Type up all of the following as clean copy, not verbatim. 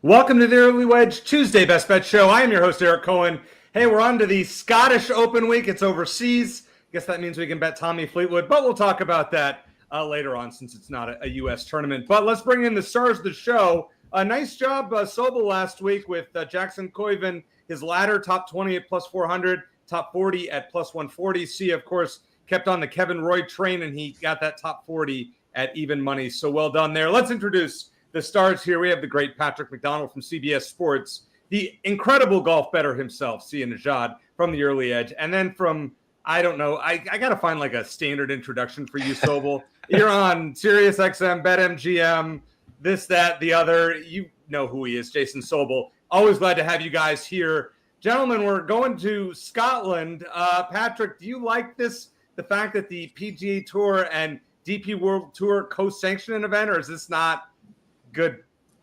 Welcome to the Early Wedge Tuesday Best Bet Show. I am your host, Eric Cohen. Hey, we're on to the Scottish Open week. It's overseas. I guess that means we can bet Tommy Fleetwood, but we'll talk about that later on since it's not a U.S. tournament. But let's bring in the stars of the show. Nice job, Sobel, last week with Jackson Cohen, his ladder, top 20 at plus 400, top 40 at plus 140. Sia, of course, kept on the Kevin Roy train, and he got that top 40 at even money. So well done there. Let's introduce the stars here. We have the great Patrick McDonald from CBS Sports, the incredible golf bettor himself, Sia Nejad from the Early Edge, and then from, I don't know, I got to find like a standard introduction for you, Sobel. You're on Sirius XM, BetMGM, this, that, the other. You know who he is, Jason Sobel. Always glad to have you guys here. Gentlemen, we're going to Scotland. Patrick, do you like this, the fact that the PGA Tour and DP World Tour co-sanction an event, or is this not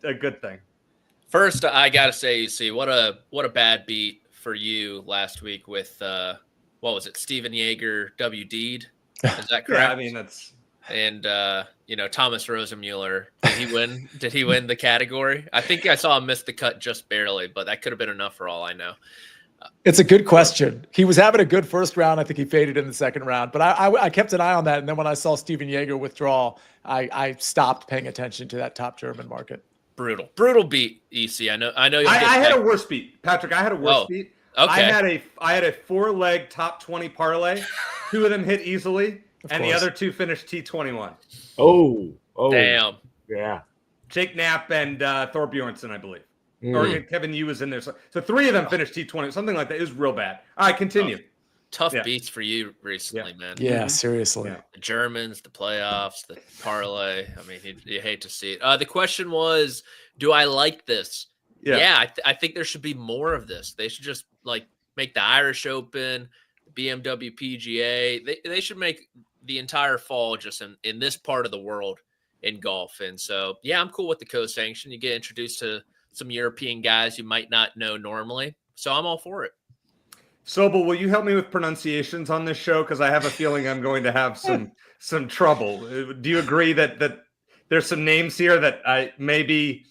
a good thing? First, I gotta say, you see, what a bad beat for you last week with what was it, Steven Yeager, WD'd? Is that correct? Yeah, I mean that's. And Thomas Rosenmuller, did he win the category? I think I saw him miss the cut just barely, but that could have been enough for all I know. It's a good question. He was having a good first round. I think he faded in the second round, but I kept an eye on that. And then when I saw Steven Yeager withdraw, I stopped paying attention to that top German market. Brutal beat, EC. I know. I had a worse beat, Patrick. I had a worse beat. Okay. I had a 4-leg top 20 parlay. 2 of them hit easily, and the other 2 finished T21. Oh, damn. Yeah. Jake Knapp and Thor Bjornsson, I believe. Or Kevin Yu was in there. So 3 of them finished T20, something like that. It was real bad. All right, continue. Tough beats for you recently, man. Yeah, seriously. Yeah. The Germans, the playoffs, the parlay. I mean, you hate to see it. The question was, do I like this? Yeah, I think there should be more of this. They should just make the Irish Open, the BMW PGA. They should make the entire fall just in this part of the world in golf. And so, yeah, I'm cool with the co-sanction. You get introduced to some European guys you might not know normally. So I'm all for it. Sobel, will you help me with pronunciations on this show? Because I have a feeling I'm going to have some trouble. Do you agree that there's some names here that I may be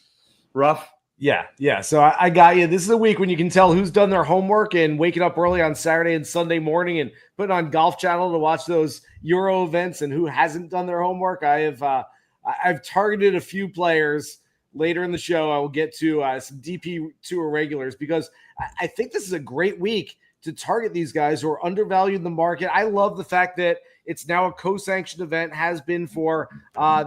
rough? Yeah. So I got you. This is a week when you can tell who's done their homework and waking up early on Saturday and Sunday morning and putting on Golf Channel to watch those Euro events and who hasn't done their homework. I've targeted a few players. Later in the show, I will get to some DP Tour regulars because I think this is a great week to target these guys who are undervalued in the market. I love the fact that it's now a co-sanctioned event, has been for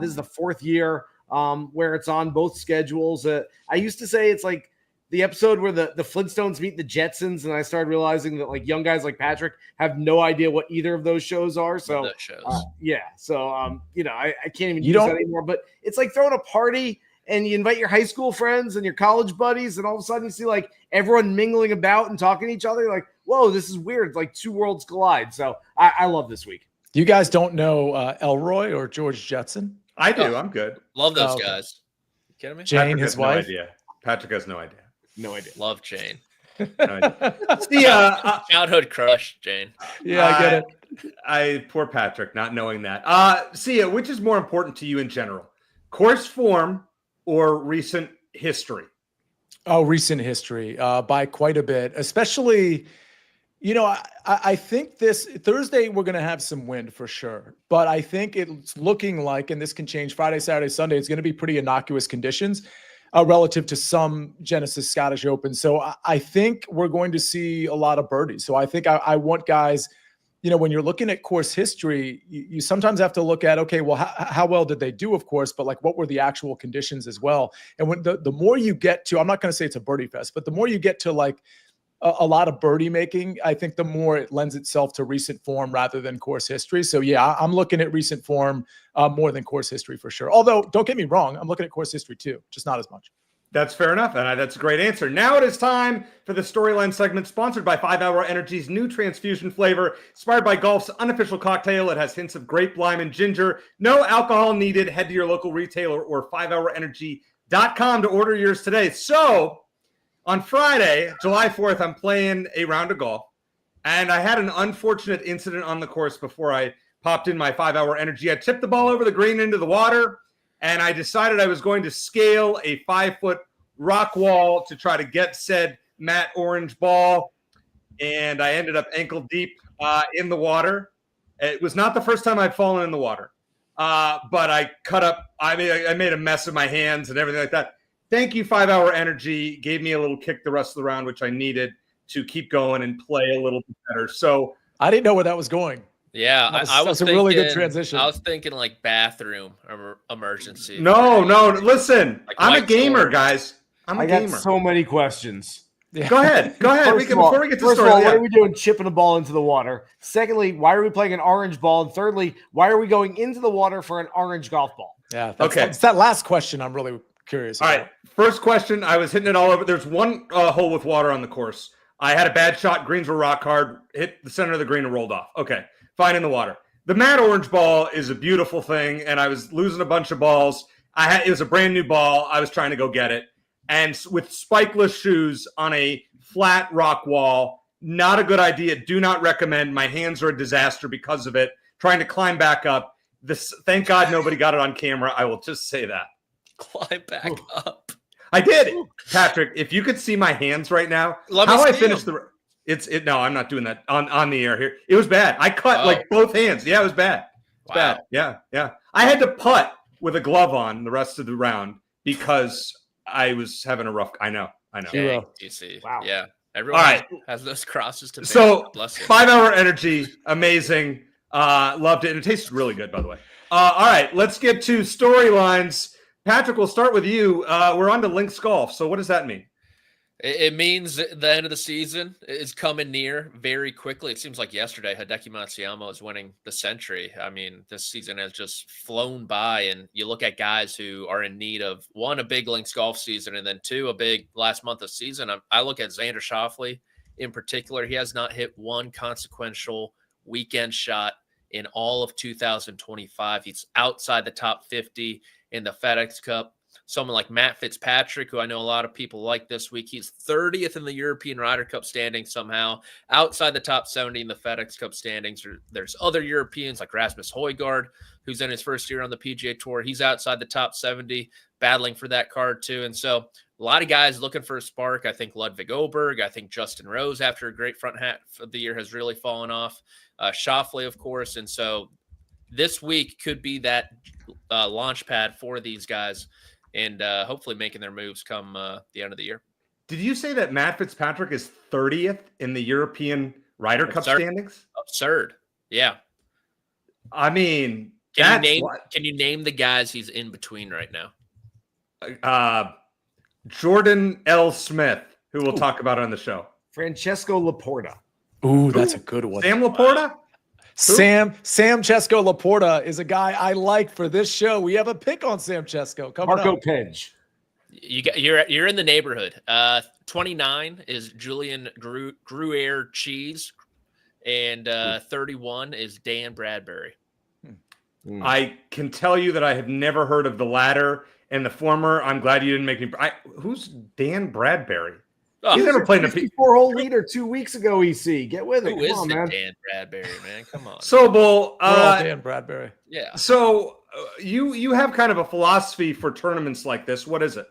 this is the 4th year where it's on both schedules. I used to say it's like the episode where the Flintstones meet the Jetsons, and I started realizing that young guys like Patrick have no idea what either of those shows are. So I can't even use that anymore. But it's like throwing a party and you invite your high school friends and your college buddies, and all of a sudden you see everyone mingling about and talking to each other. You're like, whoa, this is weird. Like 2 worlds collide. So I love this week. You guys don't know Elroy or George Jetson? I do. I'm good. Love those guys. You kidding me? Jane, Patrick his wife. No idea. Patrick has no idea. No idea. Love Jane. No idea. Childhood crush, Jane. Yeah, I get it. Poor Patrick, not knowing that. Sia, which is more important to you in general? Course form or recent history? Oh, recent history by quite a bit, especially, I think this Thursday we're going to have some wind for sure, but I think it's looking like, and this can change Friday, Saturday, Sunday, it's going to be pretty innocuous conditions relative to some Genesis Scottish Open. So I think we're going to see a lot of birdies. So I think I want guys, when you're looking at course history, you sometimes have to look at, okay, well, how well did they do, of course, but what were the actual conditions as well? And when the more you get to, I'm not going to say it's a birdie fest, but the more you get to a lot of birdie making, I think the more it lends itself to recent form rather than course history. So yeah, I'm looking at recent form more than course history for sure. Although don't get me wrong, I'm looking at course history too, just not as much. That's fair enough, and that's a great answer. Now it is time for the Storyline segment, sponsored by 5 Hour Energy's new transfusion flavor, inspired by golf's unofficial cocktail. It has hints of grape, lime, and ginger. No alcohol needed. Head to your local retailer or 5hourenergy.com to order yours today. So on Friday, July 4th, I'm playing a round of golf, and I had an unfortunate incident on the course before I popped in my 5 Hour Energy. I tipped the ball over the green into the water, and I decided I was going to scale a 5-foot rock wall to try to get said matte orange ball, and I ended up ankle deep in the water. It was not the first time I'd fallen in the water, but I cut up. I made a mess of my hands and everything like that. Thank you, 5 Hour Energy. Gave me a little kick the rest of the round, which I needed to keep going and play a little bit better. So I didn't know where that was going. Yeah, I was thinking, a really good transition. I was thinking like bathroom emergency. No. Listen, like I'm a gamer, guys. I got so many questions. Yeah. Go ahead. Before we get to story, what are we doing chipping the ball into the water? Secondly, why are we playing an orange ball? And thirdly, why are we going into the water for an orange golf ball? Yeah. It's that last question I'm really curious about. All right. First question. I was hitting it all over. There's one hole with water on the course. I had a bad shot. Greens were rock hard. Hit the center of the green and rolled off. Okay. Fine in the water. The matte orange ball is a beautiful thing, and I was losing a bunch of balls. It was a brand new ball. I was trying to go get it. And with spikeless shoes on a flat rock wall, not a good idea. Do not recommend. My hands are a disaster because of it. Trying to climb back up. Thank God nobody got it on camera. I will just say that. Climb back up. I did. Patrick, if you could see my hands right now, No, I'm not doing that on the air here. It was bad. I cut like both hands. Yeah, it was bad. It's bad. Yeah. I had to putt with a glove on the rest of the round because I was having a rough. I know. You see. Wow. Yeah. Everyone has those crosses to bear. So 5 Hour Energy, amazing. Loved it. And it tastes really good, by the way. All right, let's get to storylines. Patrick, we'll start with you. We're on to Links Golf. So what does that mean? It means the end of the season is coming near very quickly. It seems like yesterday Hideki Matsuyama is winning the Century. I mean, this season has just flown by, and you look at guys who are in need of, one, a big Links Golf season, and then two, a big last month of season. I look at Xander Schauffele in particular. He has not hit one consequential weekend shot in all of 2025. He's outside the top 50 in the FedEx Cup. Someone like Matt Fitzpatrick, who I know a lot of people like this week, he's 30th in the European Ryder Cup standings somehow, outside the top 70 in the FedEx Cup standings. There's other Europeans like Rasmus Højgaard, who's in his first year on the PGA Tour. He's outside the top 70, battling for that card too. And so a lot of guys looking for a spark. I think Ludwig Oberg. I think Justin Rose, after a great front half of the year, has really fallen off. Schauffele, of course. And so this week could be that launch pad for these guys, and hopefully making their moves come the end of the year. Did you say that Matt Fitzpatrick is 30th in the European Ryder Cup standings? Absurd. Yeah. I mean, can you name the guys he's in between right now? Jordan L. Smith, who we'll talk about on the show. Francesco Laporta. Ooh, that's a good one. Sam Laporta? Sam Cesco Laporta is a guy I like for this show. We have a pick on Sam Cesco coming Marco up. Pidge. You're in the neighborhood. 29 is Julian Gruyer Cheese, and 31 is Dan Bradbury. I can tell you that I have never heard of the latter and the former. I'm glad you didn't make me. Who's Dan Bradbury? He's never played a 54-hole leader 2 weeks ago. EC, get with it. Who is man. Dan Bradbury, man? Come on. Sobel, Dan Bradbury. Yeah. So you have kind of a philosophy for tournaments like this. What is it?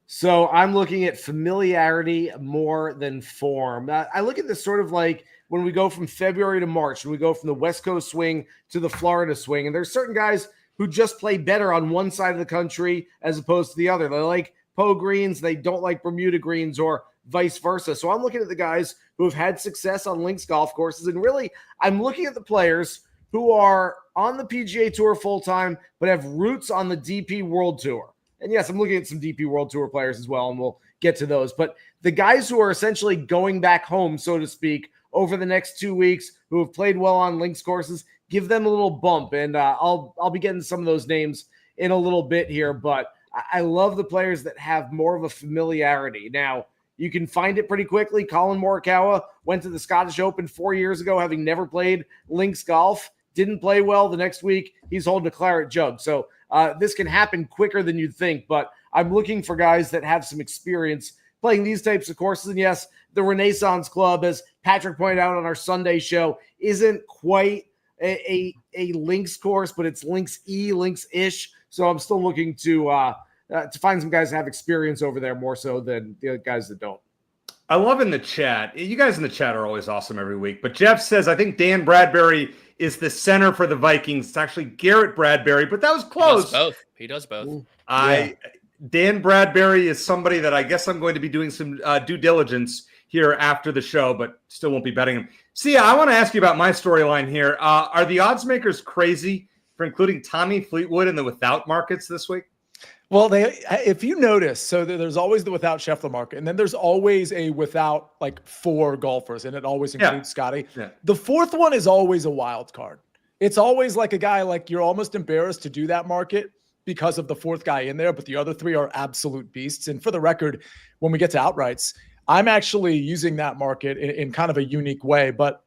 So I'm looking at familiarity more than form. I look at this sort of like when we go from February to March, when we go from the West Coast swing to the Florida swing, and there's certain guys who just play better on one side of the country as opposed to the other. They like Poe greens, they don't like Bermuda greens, or vice versa. So I'm looking at the guys who have had success on links golf courses, and really I'm looking at the players who are on the PGA Tour full-time but have roots on the DP World Tour. And yes, I'm looking at some DP World Tour players as well, and we'll get to those. But the guys who are essentially going back home, so to speak, over the next 2 weeks, who have played well on links courses, give them a little bump. And I'll be getting some of those names in a little bit here, but I love the players that have more of a familiarity. Now, you can find it pretty quickly. Colin Morikawa went to the Scottish Open 4 years ago, having never played links golf. Didn't play well. The next week, he's holding a claret jug. So this can happen quicker than you'd think, but I'm looking for guys that have some experience playing these types of courses. And yes, the Renaissance Club, as Patrick pointed out on our Sunday show, isn't quite a links course, but it's links-ish. So I'm still looking to to find some guys that have experience over there more so than the guys that don't. I love in the chat. You guys in the chat are always awesome every week. But Jeff says, I think Dan Bradbury is the center for the Vikings. It's actually Garrett Bradbury, but that was close. He does both. Dan Bradbury is somebody that I guess I'm going to be doing some due diligence here after the show, but still won't be betting him. Sia, I want to ask you about my storyline here. Are the odds makers crazy for including Tommy Fleetwood in the without markets this week? Well, if you notice, so there's always the without Scheffler market, and then there's always a without like 4 golfers, and it always includes Scotty. Yeah. The 4th one is always a wild card. It's always like a guy like you're almost embarrassed to do that market because of the 4th guy in there, but the other 3 are absolute beasts. And for the record, when we get to outrights, I'm actually using that market in kind of a unique way, but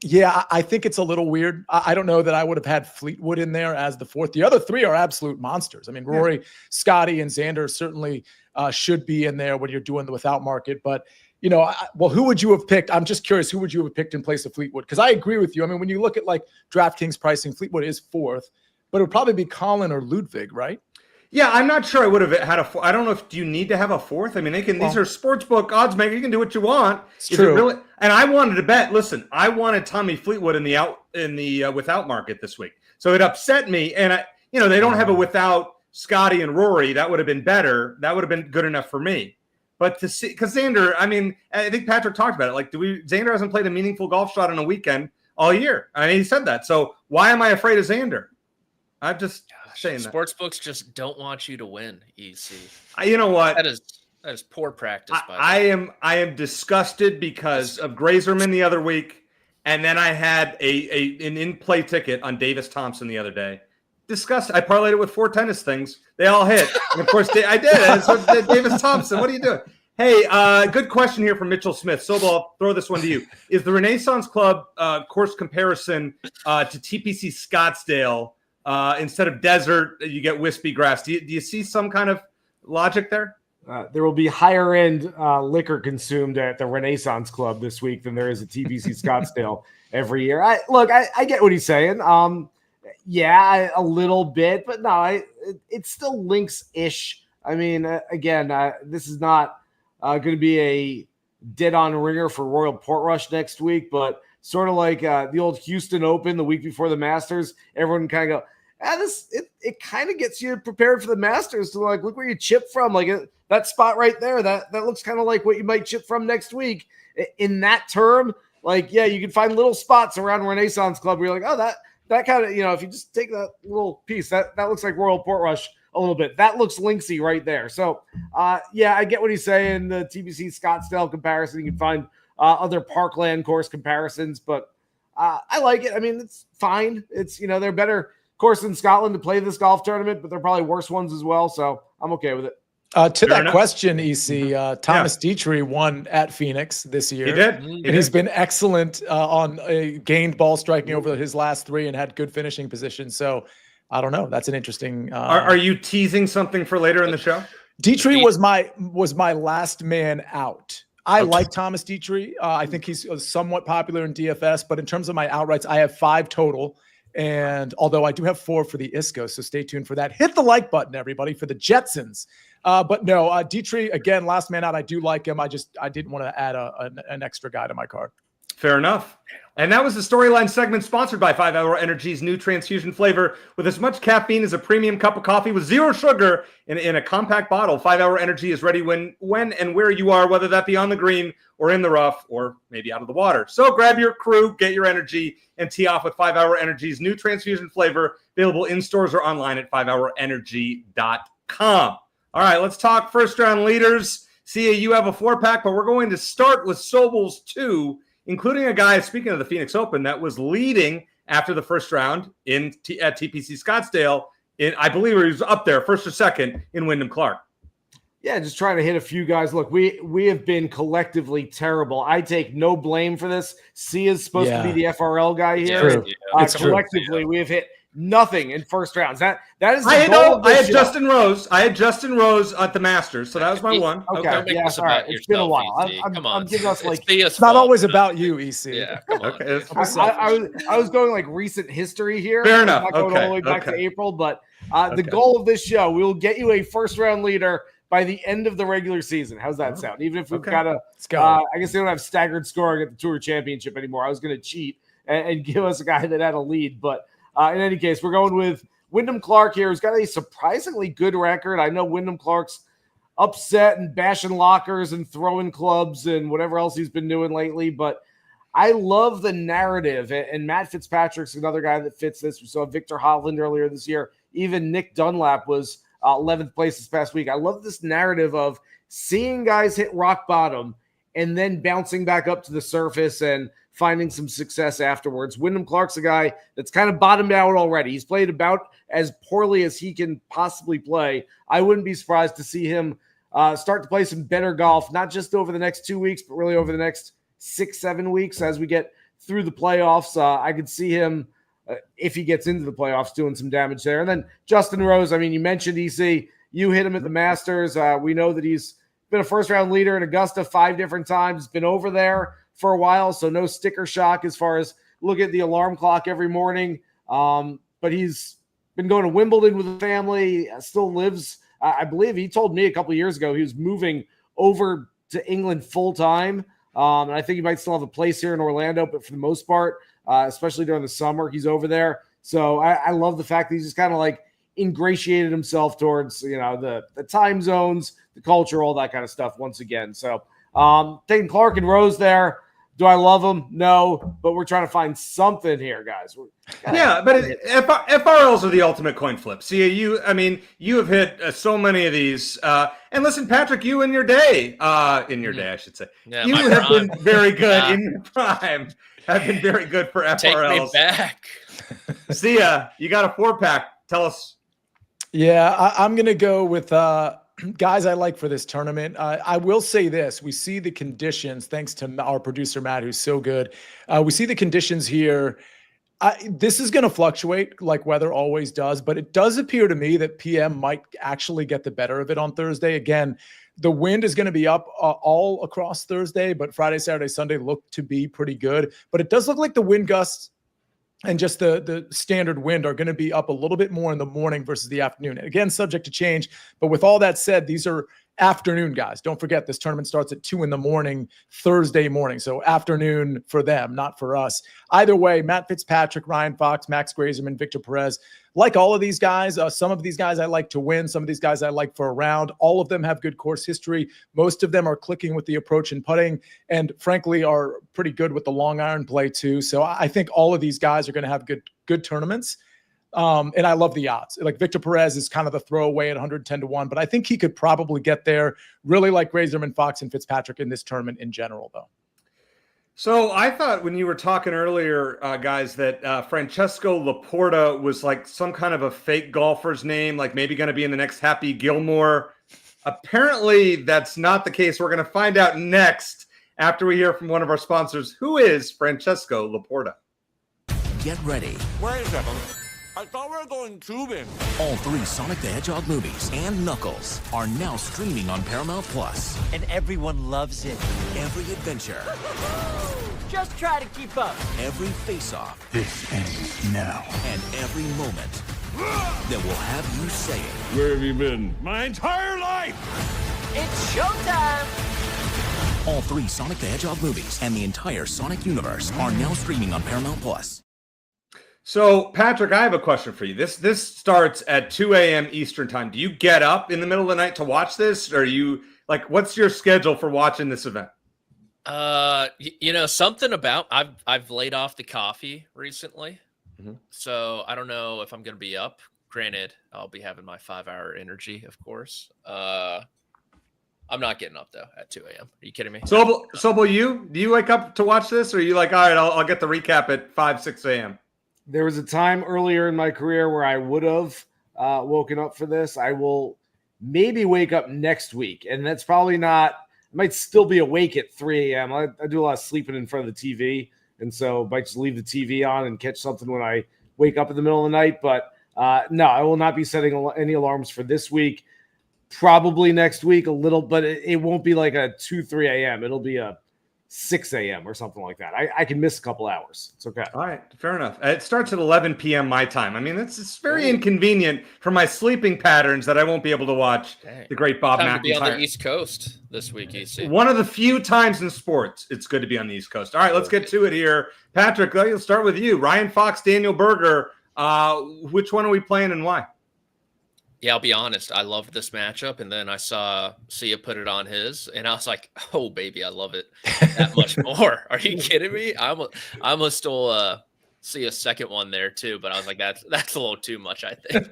yeah, I think it's a little weird. I don't know that I would have had Fleetwood in there as the 4th. The other 3 are absolute monsters. I mean, Rory, Scotty, and Xander certainly should be in there when you're doing the without market. But, who would you have picked? I'm just curious, who would you have picked in place of Fleetwood? Because I agree with you. I mean, when you look at like DraftKings pricing, Fleetwood is 4th, but it would probably be Colin or Ludwig, right? Yeah, I'm not sure I would have had a. I don't know if do you need to have a 4th. I mean, these are sportsbook odds maker. You can do what you want. It's true. Really, and I wanted to bet. Listen, I wanted Tommy Fleetwood in the without market this week, so it upset me. And they don't have a without Scotty and Rory. That would have been better. That would have been good enough for me. But to see, because Xander, I mean, I think Patrick talked about it. Like, Xander hasn't played a meaningful golf shot in a weekend all year. I mean, he said that. So why am I afraid of Xander? I'm just saying that. Sportsbooks just don't want you to win, EC. You know what? That is poor practice. I am disgusted because of Grazerman the other week, and then I had an in-play ticket on Davis Thompson the other day. Disgusted. I parlayed it with 4 tennis things. They all hit. And of course, I did. It's with Davis Thompson. What are you doing? Hey, good question here from Mitchell Smith. Sobel, I'll throw this one to you. Is the Renaissance Club course comparison to TPC Scottsdale instead of desert, you get wispy grass? Do you see some kind of logic there? There will be higher end liquor consumed at the Renaissance Club this week than there is at TPC Scottsdale every year. I get what he's saying. A little bit, but no, it still links-ish. I mean, again, this is not going to be a dead-on ringer for Royal Portrush next week, but sort of like the old Houston Open the week before the Masters, everyone kind of go, it kind of gets you prepared for the Masters to like, look where you chip from. Like that spot right there, that looks kind of like what you might chip from next week. In that term, like, yeah, you can find little spots around Renaissance Club where you're like, oh, that kind of, if you just take that little piece, that looks like Royal Portrush a little bit. That looks linksy right there. So, I get what he's saying. The TPC Scottsdale comparison, you can find other Parkland course comparisons, but I like it. I mean, it's fine. It's, they're better course in Scotland to play this golf tournament, but they're probably worse ones as well. So I'm okay with it. To that question, EC, Thomas Dietrich won at Phoenix this year. He did. And he's been excellent on gained ball striking over his last 3 and had good finishing position. So I don't know. That's an interesting. Are you teasing something for later in the show? Dietrich was my last man out. I like Thomas Dietrich. I think he's somewhat popular in DFS, but in terms of my outrights, I have 5 total. And although I do have 4 for the ISCO, so stay tuned for that. Hit the like button, everybody, for the Jetsons. But no, Dietrich, again, last man out. I do like him. I didn't want to add an extra guy to my card. Fair enough. And that was the Storyline segment sponsored by 5 Hour Energy's new transfusion flavor with as much caffeine as a premium cup of coffee with 0 sugar in a compact bottle. 5 Hour Energy is ready when and where you are, whether that be on the green or in the rough or maybe out of the water. So grab your crew, get your energy, and tee off with 5 Hour Energy's new transfusion flavor, available in stores or online at 5hourenergy.com. All right, let's talk first round leaders. Sia, you have a 4-pack, but we're going to start with Sobel's 2, including a guy, speaking of the Phoenix Open, that was leading after the first round at TPC Scottsdale. I believe he was up there, first or second, in Wyndham Clark. Yeah, just trying to hit a few guys. Look, we have been collectively terrible. I take no blame for this. Sia's supposed to be the FRL guy here. True. Collectively, we have hit nothing in first rounds. That is the I goal of this had show. Justin Rose. I had Justin Rose at the Masters, so that was my one. Okay, Don't make yeah, this all right. about It's been a yourself, while. EC. I'm Come on. giving us like It's not always about you, EC. Yeah, come on. Okay, dude. it's- I was going like recent history here. Fair I'm enough. not going all the way back to April, but the goal of this show, we will get you a first round leader by the end of the regular season. How's that sound? Even if we've got a, I guess they don't have staggered scoring at the Tour Championship anymore. I was going to cheat and give us a guy that had a lead, but in any case, we're going with Wyndham Clark here, who's got a surprisingly good record. I know Wyndham Clark's upset and bashing lockers and throwing clubs and whatever else he's been doing lately, but I love the narrative, and Matt Fitzpatrick's another guy that fits this. We saw Victor Hovland earlier this year. Even Nick Dunlap was 11th place this past week. I love this narrative of seeing guys hit rock bottom and then bouncing back up to the surface and finding some success afterwards. Wyndham Clark's a guy that's kind of bottomed out already. He's played about as poorly as he can possibly play. I wouldn't be surprised to see him start to play some better golf, not just over the next 2 weeks, but really over the next 6-7 weeks as we get through the playoffs. I could see him, if he gets into the playoffs, doing some damage there. And then Justin Rose, I mean, you mentioned EC. You hit him at the Masters. We know that he's been a first-round leader in Augusta 5 different times. Been over there for a while, so no sticker shock as far as look at the alarm clock every morning. But he's been going to Wimbledon with the family, still lives. I believe he told me a couple of years ago he was moving over to England full-time. And I think he might still have a place here in Orlando, but for the most part, especially during the summer, he's over there. So I love the fact that he's just kind of like ingratiated himself towards, the time zones, the culture, all that kind of stuff once again. So taking Clark and Rose there. Do I love them? No, but we're trying to find something here, guys. Yeah, but FRLs are the ultimate coin flip. See, you have hit so many of these. And listen, Patrick, you in your day, I should say, you have been very good in your prime. Have been very good for FRLs. Take me back. Sia, you got a 4-pack. Tell us. Yeah, I'm going to go with guys I like for this tournament. I will say this. We see the conditions, thanks to our producer, Matt, who's so good. We see the conditions here. This is going to fluctuate like weather always does, but it does appear to me that PM might actually get the better of it on Thursday. Again, the wind is going to be up all across Thursday, but Friday, Saturday, Sunday look to be pretty good. But it does look like the wind gusts and just the standard wind are going to be up a little bit more in the morning versus the afternoon. And again, subject to change. But with all that said, these are afternoon guys. Don't forget, this tournament starts at 2 a.m. Thursday morning. So afternoon for them, not for us. Either way, Matt Fitzpatrick, Ryan Fox, Max Grazerman, Victor Perez. Like all of these guys, some of these guys I like to win. Some of these guys I like for a round. All of them have good course history. Most of them are clicking with the approach and putting, and frankly are pretty good with the long iron play too. So I think all of these guys are going to have good tournaments. And I love the odds. Like Victor Perez is kind of the throwaway at 110-1, but I think he could probably get there. Really like Grazerman, Fox, and Fitzpatrick in this tournament in general, though. So I thought when you were talking earlier, guys, that Francesco Laporta was like some kind of a fake golfer's name, like maybe going to be in the next Happy Gilmore. Apparently, that's not the case. We're going to find out next after we hear from one of our sponsors. Who is Francesco Laporta? Get ready. Wait a second. I thought we were going tubing. All 3 Sonic the Hedgehog movies and Knuckles are now streaming on Paramount Plus. And everyone loves it. Every adventure, Just try to keep up. every face-off, This ends now. and every moment that will have you saying, Where have you been? My entire life! It's showtime. all 3 Sonic the Hedgehog movies and the entire Sonic universe are now streaming on Paramount Plus. So, Patrick, I have a question for you. This starts at 2 a.m. Eastern time. Do you get up in the middle of the night to watch this? Or are you like, what's your schedule for watching this event? Something about I've laid off the coffee recently. Mm-hmm. So I don't know if I'm going to be up. Granted, I'll be having my 5-hour energy, of course. I'm not getting up though at 2 a.m. Are you kidding me? Sobel, do you wake up to watch this? Or are you like, all right, I'll get the recap at 5, 6 a.m.? There was a time earlier in my career where I would have woken up for this. I will maybe wake up next week, and that's probably not – I might still be awake at 3 a.m. I do a lot of sleeping in front of the TV, and so I might just leave the TV on and catch something when I wake up in the middle of the night. But no, I will not be setting any alarms for this week. Probably next week a little, but it won't be like a 2-3 a.m. It'll be a 6 a.m. or something like that. I can miss a couple hours. It's okay. All right, fair enough. It starts at 11 p.m. my time. I mean, it's very inconvenient for my sleeping patterns that I won't be able to watch the great Bob Time to be on the McIntyre. East Coast this week, EC. One of the few times in sports it's good to be on the East Coast. All right, let's get to it here. Patrick, let's start with you. Ryan Fox, Daniel Berger. Which one are we playing and why? Yeah, I'll be honest. I loved this matchup, and then I saw Sia put it on his, and I was like, "Oh, baby, I love it that much more." Are you kidding me? I'm gonna still see a second one there too, but I was like, "That's a little too much, I think."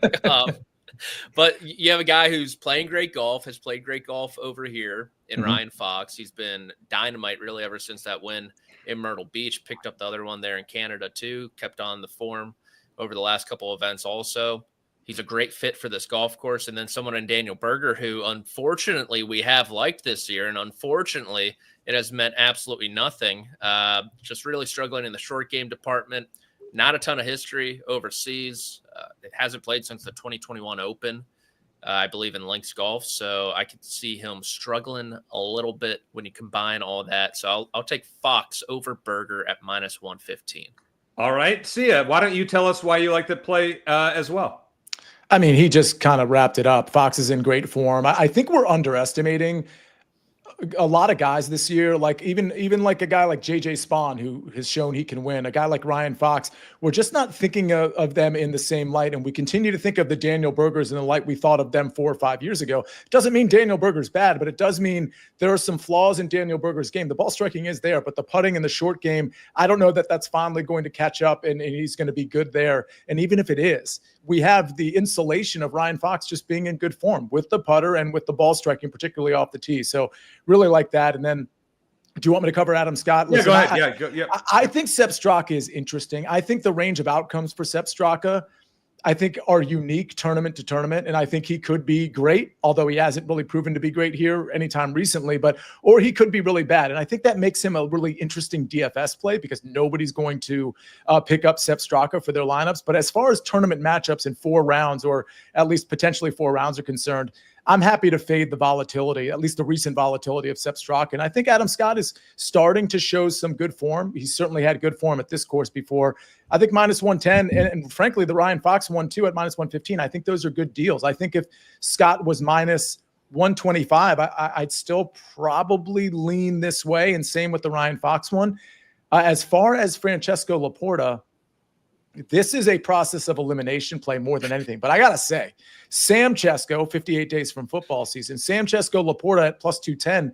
But you have a guy who's playing great golf, has played great golf over here in Ryan Fox. He's been dynamite really ever since that win in Myrtle Beach. Picked up the other one there in Canada too. Kept on the form over the last couple of events also. He's a great fit for this golf course. And then someone in Daniel Berger, who unfortunately we have liked this year, and unfortunately it has meant absolutely nothing. Just really struggling in the short game department. Not a ton of history overseas. It hasn't played since the 2021 Open, I believe, in links golf. So I could see him struggling a little bit when you combine all that. So I'll take Fox over Berger at -115. All right, Sia, why don't you tell us why you like to play as well? I mean, he just kind of wrapped it up. Fox is in great form. I think we're underestimating a lot of guys this year, like even like a guy like JJ Spawn, who has shown he can win, a guy like Ryan Fox. We're just not thinking of them in the same light. And we continue to think of the Daniel Bergers in the light we thought of them 4 or 5 years ago. Doesn't mean Daniel Berger's bad, but it does mean there are some flaws in Daniel Berger's game. The ball striking is there, but the putting in the short game, I don't know that that's finally going to catch up and he's going to be good there. And even if it is, we have the insulation of Ryan Fox just being in good form with the putter and with the ball striking, particularly off the tee. So really like that. And then do you want me to cover Adam Scott? Listen, go ahead. I think Sepp Straka is interesting. I think the range of outcomes for Sepp Straka, I think, are unique tournament to tournament. And I think he could be great, although he hasn't really proven to be great here anytime recently, or he could be really bad. And I think that makes him a really interesting DFS play because nobody's going to pick up Sepp Straka for their lineups. But as far as tournament matchups in 4 rounds, or at least potentially 4 rounds are concerned, I'm happy to fade the volatility, at least the recent volatility of Sepp Straka. And I think Adam Scott is starting to show some good form. He's certainly had good form at this course before. I think -110, and frankly, the Ryan Fox one too at -115. I think those are good deals. I think if Scott was -125, I'd still probably lean this way, and same with the Ryan Fox one. As far as Francesco Laporta, this is a process of elimination play more than anything. But I got to say, Sam Chesko, 58 days from football season, Sam Chesko Laporta at +210.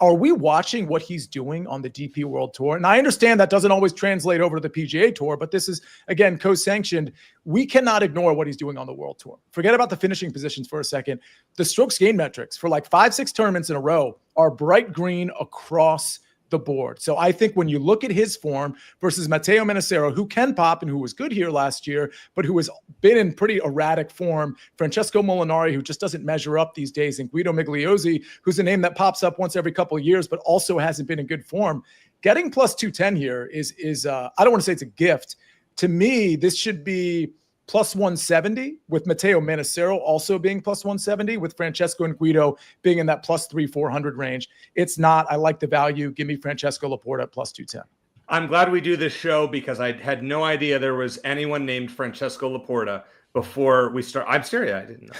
Are we watching what he's doing on the DP World Tour? And I understand that doesn't always translate over to the PGA Tour, but this is, again, co-sanctioned. We cannot ignore what he's doing on the World Tour. Forget about the finishing positions for a second. The strokes gain metrics for like 5-6 tournaments in a row are bright green across the board. So I think when you look at his form versus Matteo Manassero, who can pop and who was good here last year, but who has been in pretty erratic form, Francesco Molinari, who just doesn't measure up these days, and Guido Migliozzi, who's a name that pops up once every couple of years, but also hasn't been in good form. Getting +210 here is I don't want to say it's a gift. To me, this should be +170, with Matteo Manassero also being +170, with Francesco and Guido being in that +300-400 range. It's not. I like the value. Give me Francesco Laporta at +210. I'm glad we do this show because I had no idea there was anyone named Francesco Laporta before we start. I'm serious. I didn't know.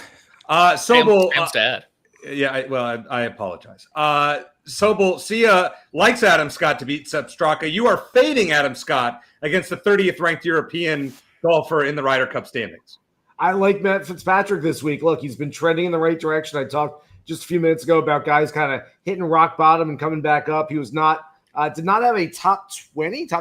Sobel. Sam's dad. Yeah, I apologize. Sobel, Sia likes Adam Scott to beat Sepp Straka. You are fading Adam Scott against the 30th ranked European golfer in the Ryder Cup standings. I like Matt Fitzpatrick this week. Look, he's been trending in the right direction. I talked just a few minutes ago about guys kind of hitting rock bottom and coming back up. He was not did not have a top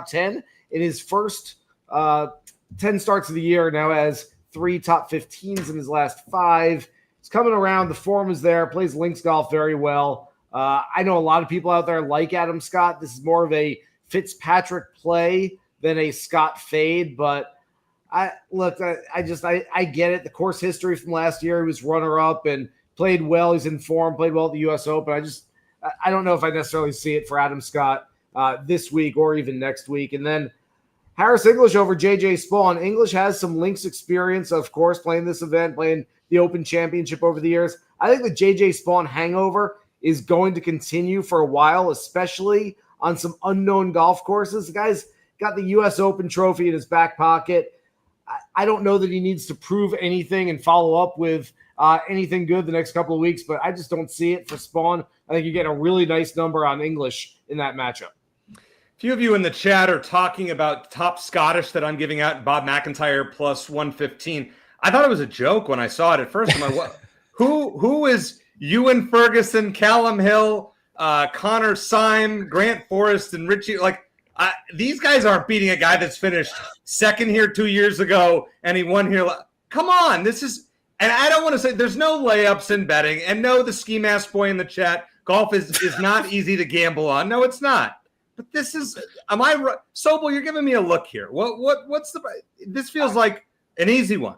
10 in his first 10 starts of the year. Now has 3 top 15s in his last 5. He's coming around. The form is there. Plays links golf very well. I know a lot of people out there like Adam Scott. This is more of a Fitzpatrick play than a Scott fade, but I get it. The course history from last year, he was runner-up and played well. He's in form, played well at the U.S. Open. I don't know if I necessarily see it for Adam Scott this week or even next week. And then Harris English over JJ Spawn. English has some links experience, of course, playing this event, playing the Open Championship over the years. I think the JJ Spawn hangover is going to continue for a while, especially on some unknown golf courses. The guy's got the U.S. Open trophy in his back pocket. I don't know that he needs to prove anything and follow up with anything good the next couple of weeks, but I just don't see it for Spawn. I think you're getting a really nice number on English in that matchup. A few of you in the chat are talking about top Scottish that I'm giving out, Bob McIntyre plus 115. I thought it was a joke when I saw it at first. I'm like, what? Who is Ewan Ferguson, Callum Hill, Connor Syme, Grant Forrest, and Richie? Like, these guys aren't beating a guy that's finished second here 2 years ago and he won here. Come on, this is, and I don't want to say there's no layups in betting, and no, the ski mask boy in the chat, golf is not easy to gamble on. No, it's not. But this is, am I right? Sobel, you're giving me a look here. What's the? This feels like an easy one.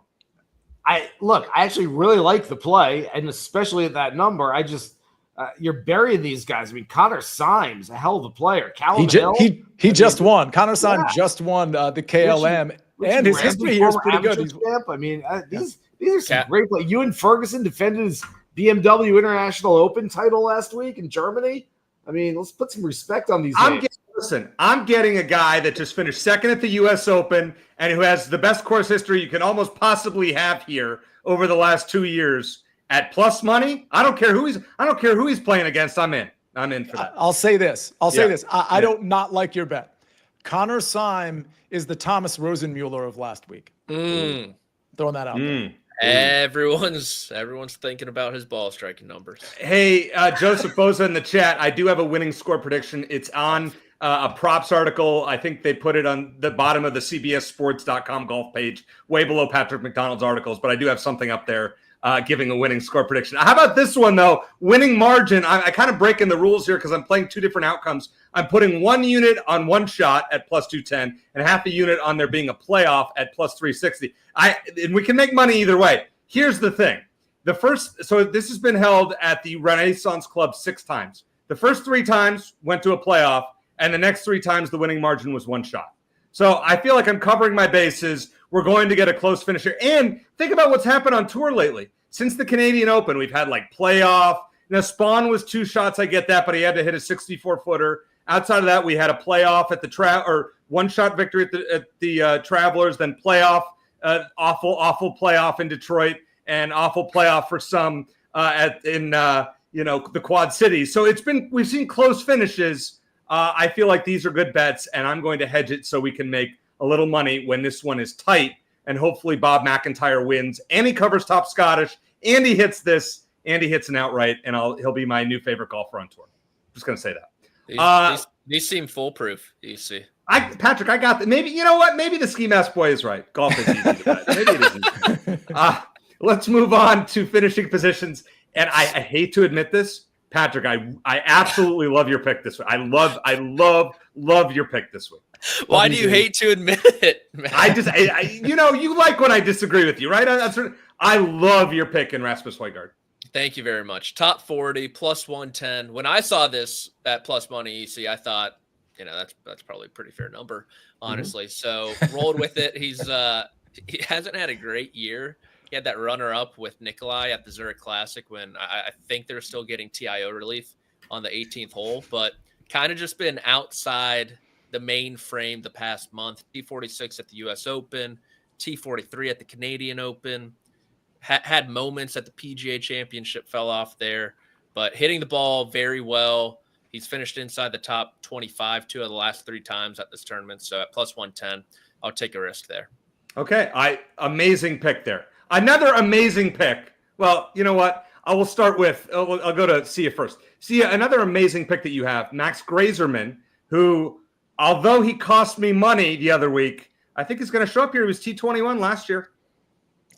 I actually really like the play, and especially at that number. I just you're burying these guys. I mean, Connor Syme's a hell of a player. Callum Hill, he just won. Connor Syme just won the KLM, and his history here is pretty good. These are some great play. Ewan Ferguson defended his BMW International Open title last week in Germany. I mean, let's put some respect on these names. I'm getting a guy that just finished second at the U.S. Open and who has the best course history you can almost possibly have here over the last 2 years at plus money. I don't care who he's playing against. I'm in for that. I'll say this. I don't not like your bet. Connor Syme is the Thomas Rosenmuller of last week. Throwing that out there. Everyone's thinking about his ball striking numbers. Hey, Joseph Boza in the chat. I do have a winning score prediction. It's on a props article. I think they put it on the bottom of the CBSSports.com golf page, way below Patrick McDonald's articles. But I do have something up there giving a winning score prediction. How about this one, though? Winning margin. I kind of breaking the rules here because I'm playing two different outcomes. I'm putting 1 unit on one shot at plus 210 and half a unit on there being a playoff at plus 360. And we can make money either way. Here's the thing. So this has been held at the Renaissance Club 6 times. The first 3 times went to a playoff, and the next 3 times the winning margin was 1 shot. So I feel like I'm covering my bases. We're going to get a close finish here. And think about what's happened on tour lately. Since the Canadian Open, we've had like playoff. Now, Spawn was 2 shots. I get that, but he had to hit a 64-footer. Outside of that, we had a playoff at the one-shot victory at the Travelers, then playoff, awful playoff in Detroit, and awful playoff for some in the Quad Cities. So we've seen close finishes. I feel like these are good bets, and I'm going to hedge it so we can make a little money when this one is tight, and hopefully Bob McIntyre wins, and he covers top Scottish, and he hits this, and he hits an outright, and he'll be my new favorite golfer on tour. Just going to say that. These seem foolproof, you see. Patrick, I got that. Maybe, you know what? Maybe the ski mask boy is right. Golf is easy to bet. Maybe it isn't. Let's move on to finishing positions. And I hate to admit this, Patrick, I absolutely love your pick this week. I love your pick this week. Why do you hate to admit it, man? You like when I disagree with you, right? I love your pick in Rasmus Højgaard. Thank you very much. Top 40, plus 110. When I saw this at plus money EC, I thought, that's probably a pretty fair number, honestly. So rolled with it. He hasn't had a great year. He had that runner-up with Nikolai at the Zurich Classic when I think they're still getting TIO relief on the 18th hole, but kind of just been outside the main frame the past month. T46 at the U.S. Open, T43 at the Canadian Open. Had moments at the PGA Championship, fell off there, but hitting the ball very well. He's finished inside the top 25 2 of the last 3 times at this tournament. So at plus 110, I'll take a risk there. Okay. Amazing pick there. Another amazing pick. Well, you know what? I will start with, I'll go to Sia first. Sia, another amazing pick that you have, Max Grazerman, who, although he cost me money the other week, I think he's going to show up here. He was T21 last year.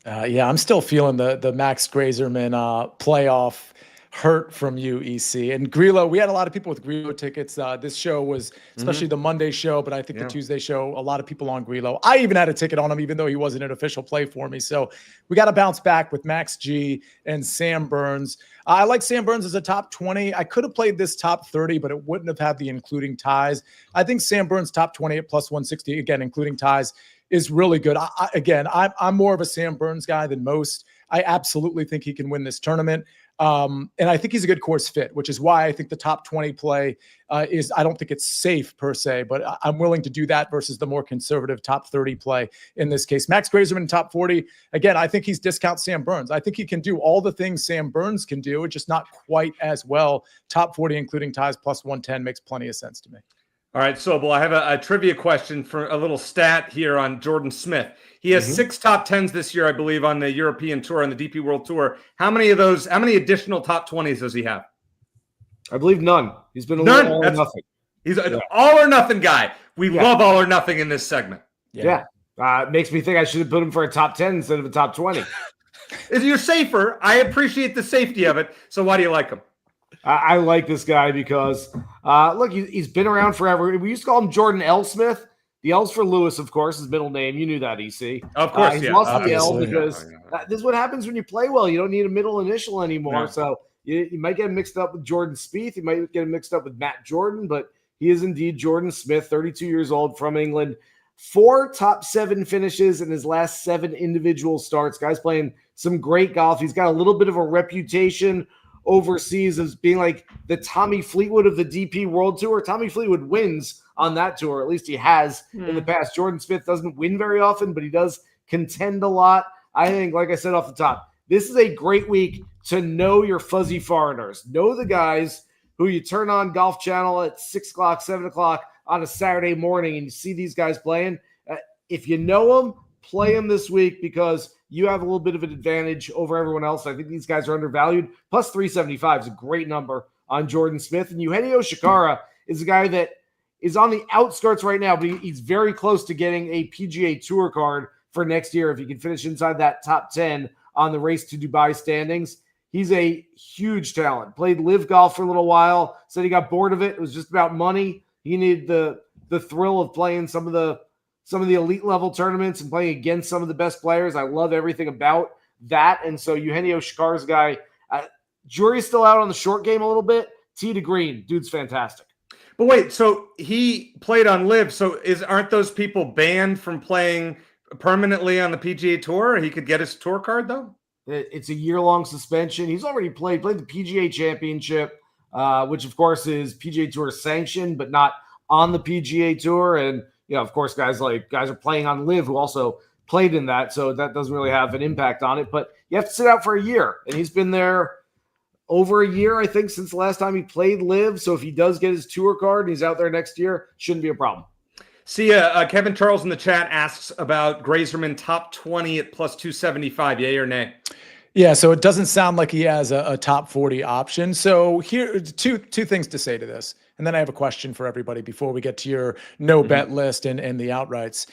I'm still feeling the Max Grazerman playoff hurt from you, EC. And Grillo, we had a lot of people with Grillo tickets. This show was, especially the Monday show, but I think the Tuesday show, a lot of people on Grillo. I even had a ticket on him, even though he wasn't an official play for me. So we got to bounce back with Max G and Sam Burns. I like Sam Burns as a top 20. I could have played this top 30, but it wouldn't have had the including ties. I think Sam Burns top 20 at plus 160, again, including ties, is really good. I'm more of a Sam Burns guy than most. I absolutely think he can win this tournament. And I think he's a good course fit, which is why I think the top 20 play is, I don't think it's safe per se, but I'm willing to do that versus the more conservative top 30 play in this case. Max Grazerman top 40. Again, I think he's discount Sam Burns. I think he can do all the things Sam Burns can do, just not quite as well. Top 40, including ties, plus 110 makes plenty of sense to me. All right, Sobel, I have a trivia question for a little stat here on Jordan Smith. He has 6 top 10s this year, I believe, on the European Tour and the DP World Tour. How many additional top 20s does he have? I believe none. He's been None. all or nothing. He's an all or nothing guy. We love all or nothing in this segment. Yeah. It makes me think I should have put him for a top 10 instead of a top 20. You're safer. I appreciate the safety of it. So why do you like him? I like this guy because, look, he's been around forever. We used to call him Jordan L. Smith. The L's for Lewis, of course, his middle name. You knew that, EC. Of course, he's lost the L because this is what happens when you play well. You don't need a middle initial anymore. No. So you might get him mixed up with Jordan Spieth. You might get him mixed up with Matt Jordan, but he is indeed Jordan Smith, 32 years old, from England. 4 top 7 finishes in his last 7 individual starts. Guy's playing some great golf. He's got a little bit of a reputation overseas as being like the Tommy Fleetwood of the DP World Tour. Tommy Fleetwood wins on that tour. At least he has in the past. Jordan Smith doesn't win very often, but he does contend a lot. I think, like I said off the top, this is a great week to know your fuzzy foreigners. Know the guys who you turn on Golf Channel at 6 o'clock, 7 o'clock on a Saturday morning and you see these guys playing. If you know them, play them this week because you have a little bit of an advantage over everyone else. I think these guys are undervalued. Plus 375 is a great number on Jordan Smith. And Eugenio Shikara is a guy that is on the outskirts right now, but he's very close to getting a PGA Tour card for next year if he can finish inside that top 10 on the Race to Dubai standings. He's a huge talent. Played live golf for a little while. Said he got bored of it. It was just about money. He needed the thrill of playing some of the elite level tournaments and playing against some of the best players. I love everything about that. And so Eugenio Shikara's guy, jury's still out on the short game a little bit. Tee to green, dude's fantastic. But wait, so he played on live. So aren't those people banned from playing permanently on the PGA Tour? He could get his tour card though? It's a year-long suspension. He's already played the PGA Championship, which of course is PGA Tour sanctioned, but not on the PGA Tour. And of course, guys are playing on live who also played in that, so that doesn't really have an impact on it. But you have to sit out for a year, and he's been there over a year, I think, since the last time he played live. So if he does get his tour card and he's out there next year, shouldn't be a problem. Sia, Kevin Charles in the chat asks about Grazerman top 20 at plus 275, yay or nay? Yeah, so it doesn't sound like he has a top 40 option. So here, two things to say to this. And then I have a question for everybody before we get to your no-bet list and the outrights.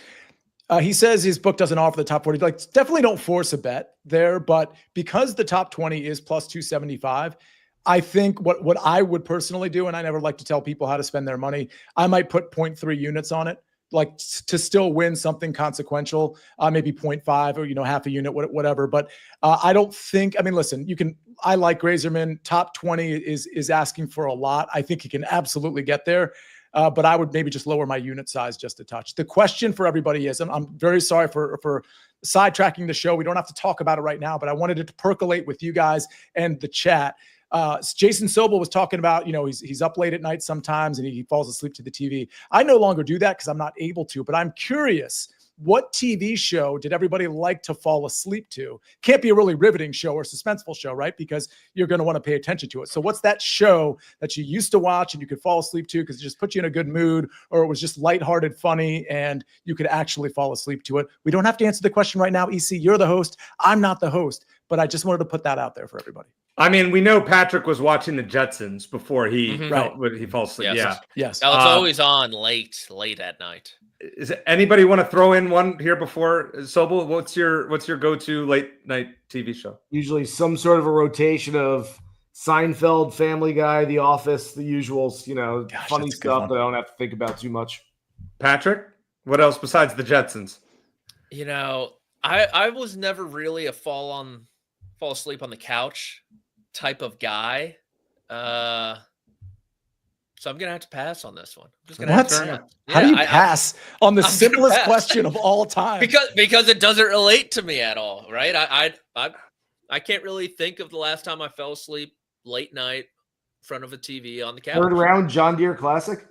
He says his book doesn't offer the top 40. Definitely don't force a bet there. But because the top 20 is plus 275, I think what I would personally do, and I never like to tell people how to spend their money, I might put 0.3 units on it, to still win something consequential, maybe 0.5 or, half a unit, whatever. But I don't think, listen, I like Grazerman. Top 20 is asking for a lot. I think he can absolutely get there. But I would maybe just lower my unit size just a touch. The question for everybody is, and I'm very sorry for sidetracking the show. We don't have to talk about it right now, but I wanted it to percolate with you guys and the chat. Jason Sobel was talking about, he's up late at night sometimes and he falls asleep to the TV. I no longer do that because I'm not able to, but I'm curious, what TV show did everybody like to fall asleep to? Can't be a really riveting show or suspenseful show, right? Because you're going to want to pay attention to it. So what's that show that you used to watch and you could fall asleep to because it just put you in a good mood, or it was just lighthearted, funny, and you could actually fall asleep to it? We don't have to answer the question right now, EC. You're the host. I'm not the host, but I just wanted to put that out there for everybody. We know Patrick was watching the Jetsons before he falls asleep. Yes. That was always on late at night. Is anybody want to throw in one here before Sobel? What's your go-to late night TV show? Usually some sort of a rotation of Seinfeld, Family Guy, The Office, the usuals, Gosh, funny that's a good stuff one. that I don't have to think about too much. Patrick, what else besides the Jetsons? I was never really a fall asleep on the couch type of guy. So I'm gonna have to pass on this one. I'm just gonna have to pass. How do you pass on the I'm gonna simplest pass. question of all time? Because it doesn't relate to me at all, right? I can't really think of the last time I fell asleep late night in front of a TV on the couch. Third round John Deere Classic.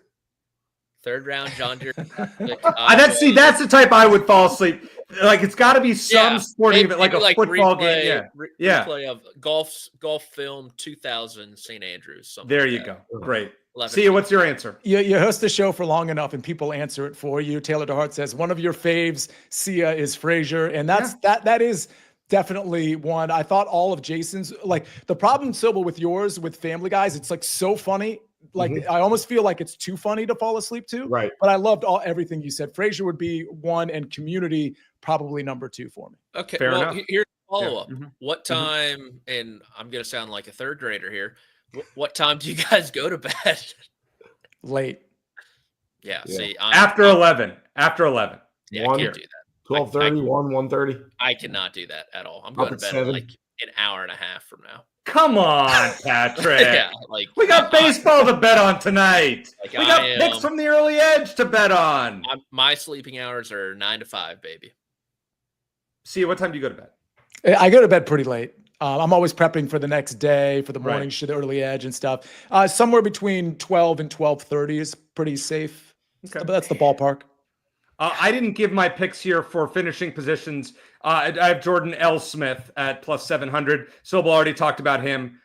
Third round John Deere. That's the type I would fall asleep. Like it's got to be some sporting event, like a football game. Yeah. Replay of golf film 2000 St. Andrews. There you go. Great. 11. Sia, what's your answer? You host the show for long enough and people answer it for you. Taylor DeHart says one of your faves, Sia, is Frasier. And that is definitely one. I thought all of Jason's, like the problem, Sobel, with yours, with Family Guys, it's like so funny. Like I almost feel like it's too funny to fall asleep to. Right. But I loved everything you said. Frasier would be one and Community probably number 2 for me. Okay. Fair enough. Here's a follow-up. Yeah. What time, and I'm going to sound like a third grader here, what time do you guys go to bed? Late. Yeah. See, After 11. After 11. Yeah, I can't do that. 12:30, 1:30. I cannot do that at all. I'm going to bed in like an hour and a half from now. Come on, Patrick. Yeah, we got baseball to bet on tonight. Like we got picks from the early edge to bet on. My sleeping hours are 9 to 5, baby. See, what time do you go to bed? I go to bed pretty late. I'm always prepping for the next day, for the morning show, the early edge and stuff. Somewhere between 12 and 12:30 is pretty safe. Okay. But that's the ballpark. I didn't give my picks here for finishing positions. I have Jordan L. Smith at plus 700. Sobel already talked about him.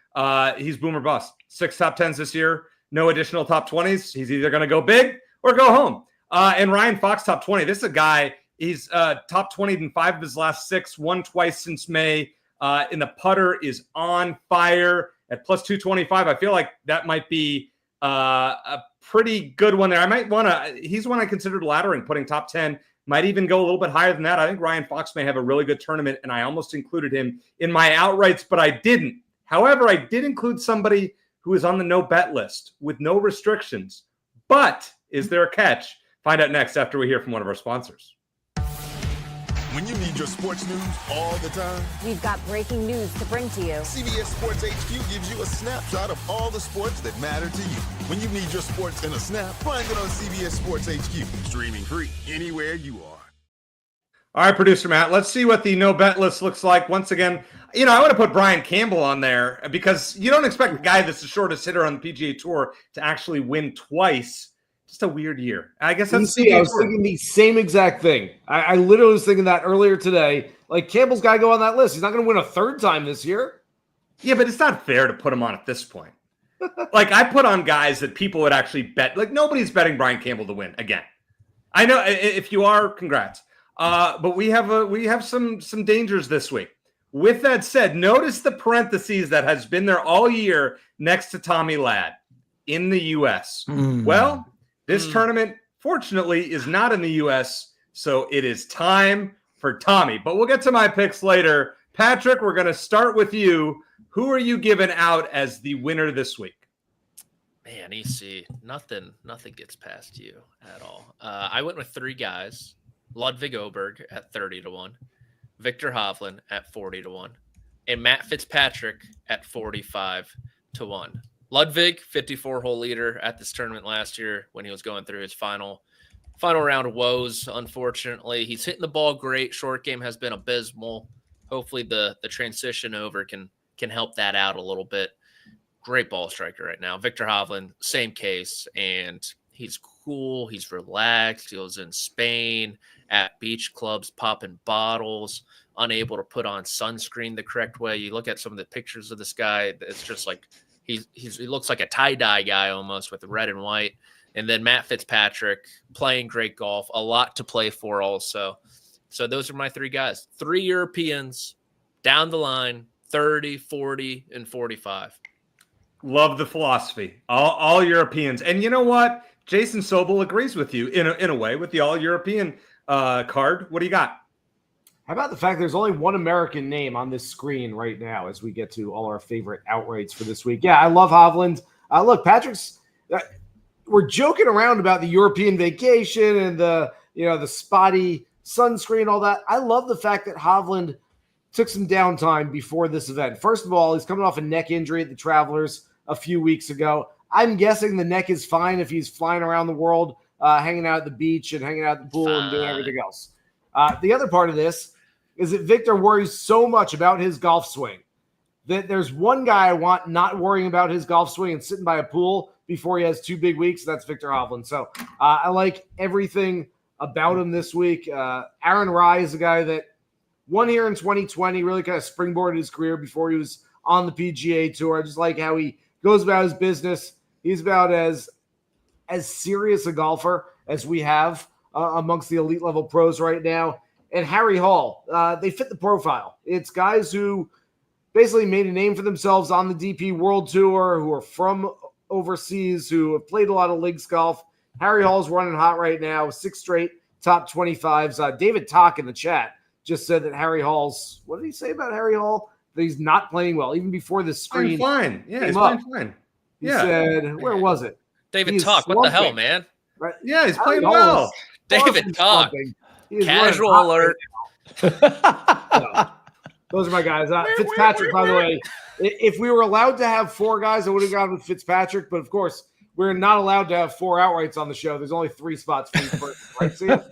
He's boom or bust. 6 top 10s this year. No additional top 20s. He's either going to go big or go home. And Ryan Fox, top 20. This is a guy, he's top 20 in 5 of his last 6, won twice since May. And the putter is on fire at plus 225. I feel like that might be a pretty good one there. I might want to, he's one I considered laddering, putting top 10, might even go a little bit higher than that. I think Ryan Fox may have a really good tournament, and I almost included him in my outrights, but I didn't. However, I did include somebody who is on the no bet list with no restrictions. But is there a catch? Find out next after we hear from one of our sponsors. When you need your sports news all the time, we've got breaking news to bring to you. CBS Sports HQ gives you a snapshot of all the sports that matter to you. When you need your sports in a snap, find it on CBS Sports HQ, streaming free anywhere you are. All right, producer Matt, let's see what the no bet list looks like. Once again, I want to put Brian Campbell on there because you don't expect a guy that's the shortest hitter on the PGA Tour to actually win twice. Just a weird year. I guess that's I was thinking the same exact thing. I literally was thinking that earlier today. Like, Campbell's got to go on that list. He's not going to win a third time this year. Yeah, but it's not fair to put him on at this point. Like, I put on guys that people would actually bet. Like, nobody's betting Brian Campbell to win again. I know if you are, congrats. But we have some dangers this week. With that said, notice the parentheses that has been there all year next to Tommy Ladd in the U.S. Well, this tournament, fortunately, is not in the U.S., so it is time for Tommy. But we'll get to my picks later. Patrick, we're going to start with you. Who are you giving out as the winner this week? Man, EC, nothing gets past you at all. I went with 3 guys. Ludwig Oberg at 30-1, Victor Hovland at 40-1, and Matt Fitzpatrick at 45-1. Ludwig, 54-hole leader at this tournament last year when he was going through his final round of woes. Unfortunately, he's hitting the ball great. Short game has been abysmal. Hopefully, the transition over can help that out a little bit. Great ball striker right now. Victor Hovland, same case, and he's cool. He's relaxed. He was in Spain at beach clubs, popping bottles, unable to put on sunscreen the correct way. You look at some of the pictures of this guy, it's just like he looks like a tie-dye guy almost with the red and white. And then Matt Fitzpatrick playing great golf, a lot to play for also. So those are my 3 guys. 3 Europeans down the line, 30, 40, and 45. Love the philosophy. All Europeans. And you know what? Jason Sobel agrees with you in a way with the all-European card. What do you got? How about the fact there's only one American name on this screen right now as we get to all our favorite outrights for this week? Yeah, I love Hovland. Look, Patrick's we're joking around about the European vacation and the spotty sunscreen, all that. I love the fact that Hovland took some downtime before this event. First of all, he's coming off a neck injury at the Travelers a few weeks ago. I'm guessing the neck is fine if he's flying around the world, hanging out at the beach and hanging out at the pool and doing everything else. The other part of this is that Victor worries so much about his golf swing that there's one guy I want not worrying about his golf swing and sitting by a pool before he has 2 big weeks. That's Victor Hovland. So I like everything about him this week. Aaron Rai is a guy that won here in 2020, really kind of springboarded his career before he was on the PGA Tour. I just like how he goes about his business. He's about as serious a golfer as we have amongst the elite level pros right now. And Harry Hall, they fit the profile. It's guys who basically made a name for themselves on the DP World Tour, who are from overseas, who have played a lot of links golf. Harry Hall's running hot right now, 6 straight top 25s. David Talk in the chat just said that Harry Hall's, what did he say about Harry Hall? That he's not playing well, even before the screen. Fine. Yeah, he's playing fine. He said, where was it? David Talk, what the hell, man? Right? Yeah, he's playing well. David Talk. Casual alert. So, those are my guys. Fitzpatrick, by the way, if we were allowed to have 4 guys, I would have gone with Fitzpatrick. But, of course, we're not allowed to have 4 outrights on the show. There's only 3 spots for each person, right, Sia?